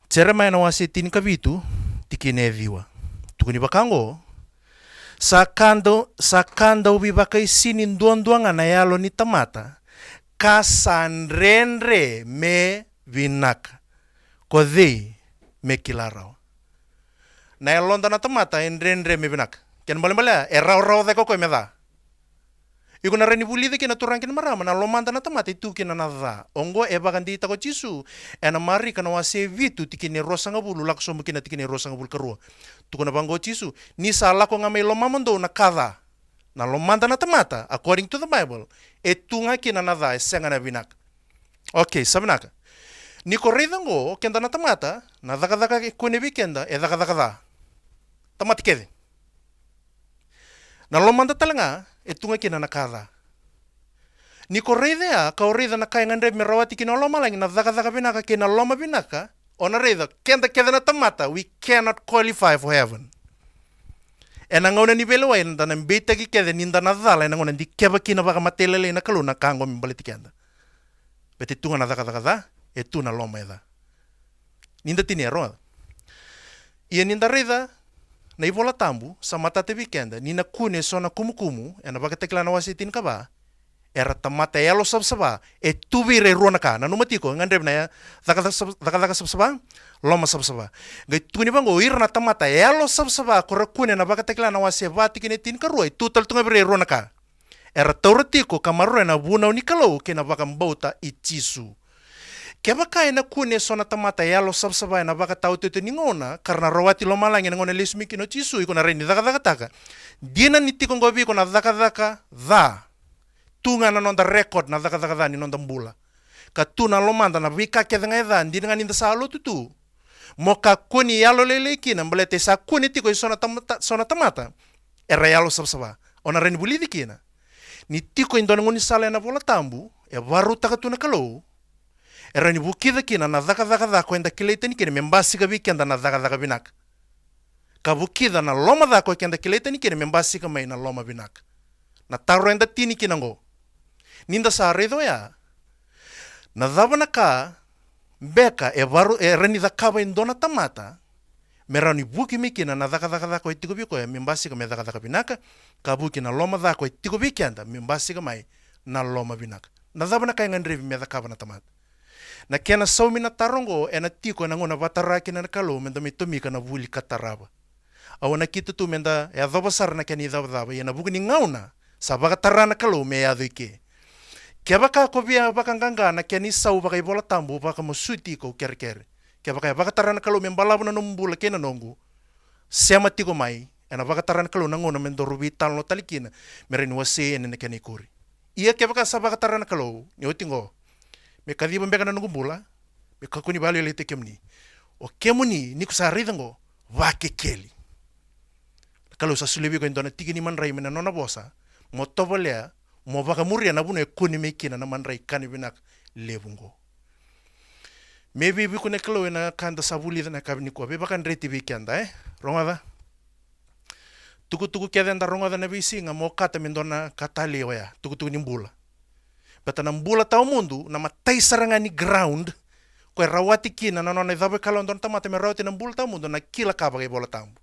cerema ena wase tin kabitu tikine viwa tukuni bakango sakando ubi bakai sini nduanduanga na yalo ni tamata kasanrenre me vinaka kodhi me kilarao na elonda na tamata enrenre me vinaka ken bale erao de koko meda iku na reni bulide kina turangkin marama na lomanda na tamata itu kina na dha ongo e bagandi ta ko chisu ena mari kana wase vitu tikini rosanga bulu lakso mukina tikini rosanga bulu karua tukuna bango chisu ni sala ko ngame lomamando na kada na lomanda na tamata according to the Bible etunga kina na dha senga na vinaka okay sabnaka ni corridango kenda na tamata na dhaka kune weekenda e dhaka da tamati kede na lomanda talanga e tunga kina na kada ni corridea ka orida na kai ngandre merawati kina loma langi na dhaka binaka kina loma binaka ona reda kenda kede na tamata we cannot qualify for heaven ena ngona ni belo wa na mbeta ki kede ninda na dhala ena ngona di keba kina baka matelele na kaluna kango mbaleti kenda beti tunga na dhaka da e tu na loma eda. Ninda tini ero. Ia ninda reda na ivola tambu sa matate weekend nina kune sona kumukumu e na bakatekla na wasi tin kaba era tamata elo sabsaba e tu vire ruana ka na numatiko ngandreb na ya daka sabsaba loma sabsaba. Gai tuni bango irna tamata elo sabsaba kora kune na bakatekla na wasi vati kine tin karua e tu tal tunga vire ruana ka. Era tauratiko kamarua na buna unikalo ke na bakambauta itisu. Keba kai na kune sona tamata yalo sabsaba na baka tau tete ningona karena rawati lo malangi ngona lesmi kino chisu iko na reni dhaka taka dina niti ko ngobi ko na dhaka dha tunga na nonda record na dhaka dha ni nonda mbula ka tuna lo manda na wika ke danga dha dina ngani nda salo tutu moka kuni yalo lele kina mbalete sa kuni tiko sona tamata era yalo sabsaba ona reni bulidi kina ni tiko indona ngoni sala na vola tambu e baru taka tuna kalau era ni bukida kina na dhaka kwenda kileitani kina membasi ka weekend na dhaka binak ka bukida na loma dhaka kenda kileitani kina membasi ka mai na loma binak na tarenda tini kina ngo ninda sa redo ya na dhabana ka beka e baru e reni dhaka ba indona tamata merani buki mikina na dhaka ko itiko biko ya membasi ka me dhaka binaka ka buki na loma dhaka itiko weekend membasi ka mai na loma binak na dhabana ka ngandrevi me dhaka na tamata na kena saumi na tarongo e na tiko na ngona vataraki na kalo menda mitomika na vuli kataraba. Awana kita tu menda e adhabasar na keni dhabdhaba e na buku ni ngauna sa vakatara na kalo me ado ike. Kia baka kobia baka nganga na keni sau baka ibola tambu baka mosuti ko kere. Kia baka vakatara na kalo membalabu na numbula kena nongu. Sema tiko mai e na vakatara na kalo na ngona mendo rubi talno talikina mereni wase ene na keni kuri. Ia kia baka sa vakatara na kalo ni otingo. Me kadiba mbeka na nugumbula me kakuni bali lete kemni o kemuni ni kusaridango wa kekeli kalau sa sulebi ko indona tigini man rai mena nona bosa mo tobolea mo baka muria na buno kuni mekina na man rai kani binak lebungo Maybe we kune kalo na kanda sabuli na kabini kwa beba kan reti bi kanda ronga tuku keda nda ronga na bisi nga mo kata mindona katali oya tuku nimbula bata nambula tau mundu na matai saranga ni ground ko rawati kina na nona dabe kalo ndon tamata me rawati nambula tau mundu na kila kaba bola tambu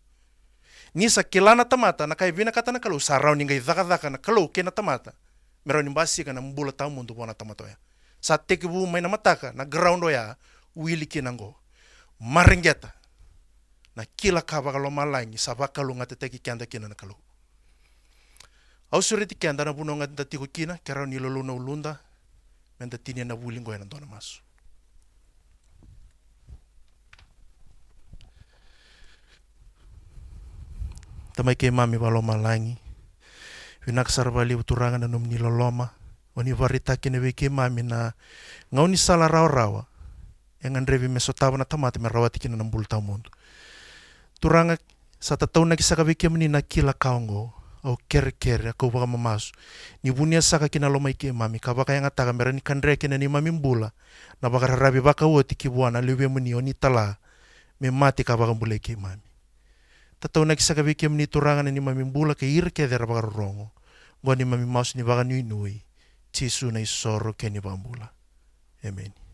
nisa kilana tamata na kai vina kata na kalau sarau ni ngai daka na kalau kena tamata mero ni basi kana mbula tau mundu bona tamata ya sa teke bu mai na mataka na ground oya wili kinango maringeta na kila kaba kalau malangi sabaka lu ngate teki kanda kina na kalau au sureti kanda na buno ngate tati ko kina kera ni lolo na ulunda menda tini na wulingo ya ndona masu tamai ke mami balo malangi winak sarbali uturangan na numni loloma oni varita kine weke mami na ngauni sala rawa yang revi mesotava na tamate me rawati kina nambul tau mundo turanga sa tatau na kisaka weke mani na kila kaongo au kere ako baka mamasu ni bunia saka kina lomai ke mami ka baka yang ataka mera ni kandre kina ni mami mbula na baka rarabi baka woti ki buana lewe mani oni tala me mati ka baka mbule ke mami tatau na kisaka weke mani turanga na ni mami mbula ke ir ke dera baka rongo gua ni mami maus ni baka nui nui Tisu na isoro ke ni bambula amen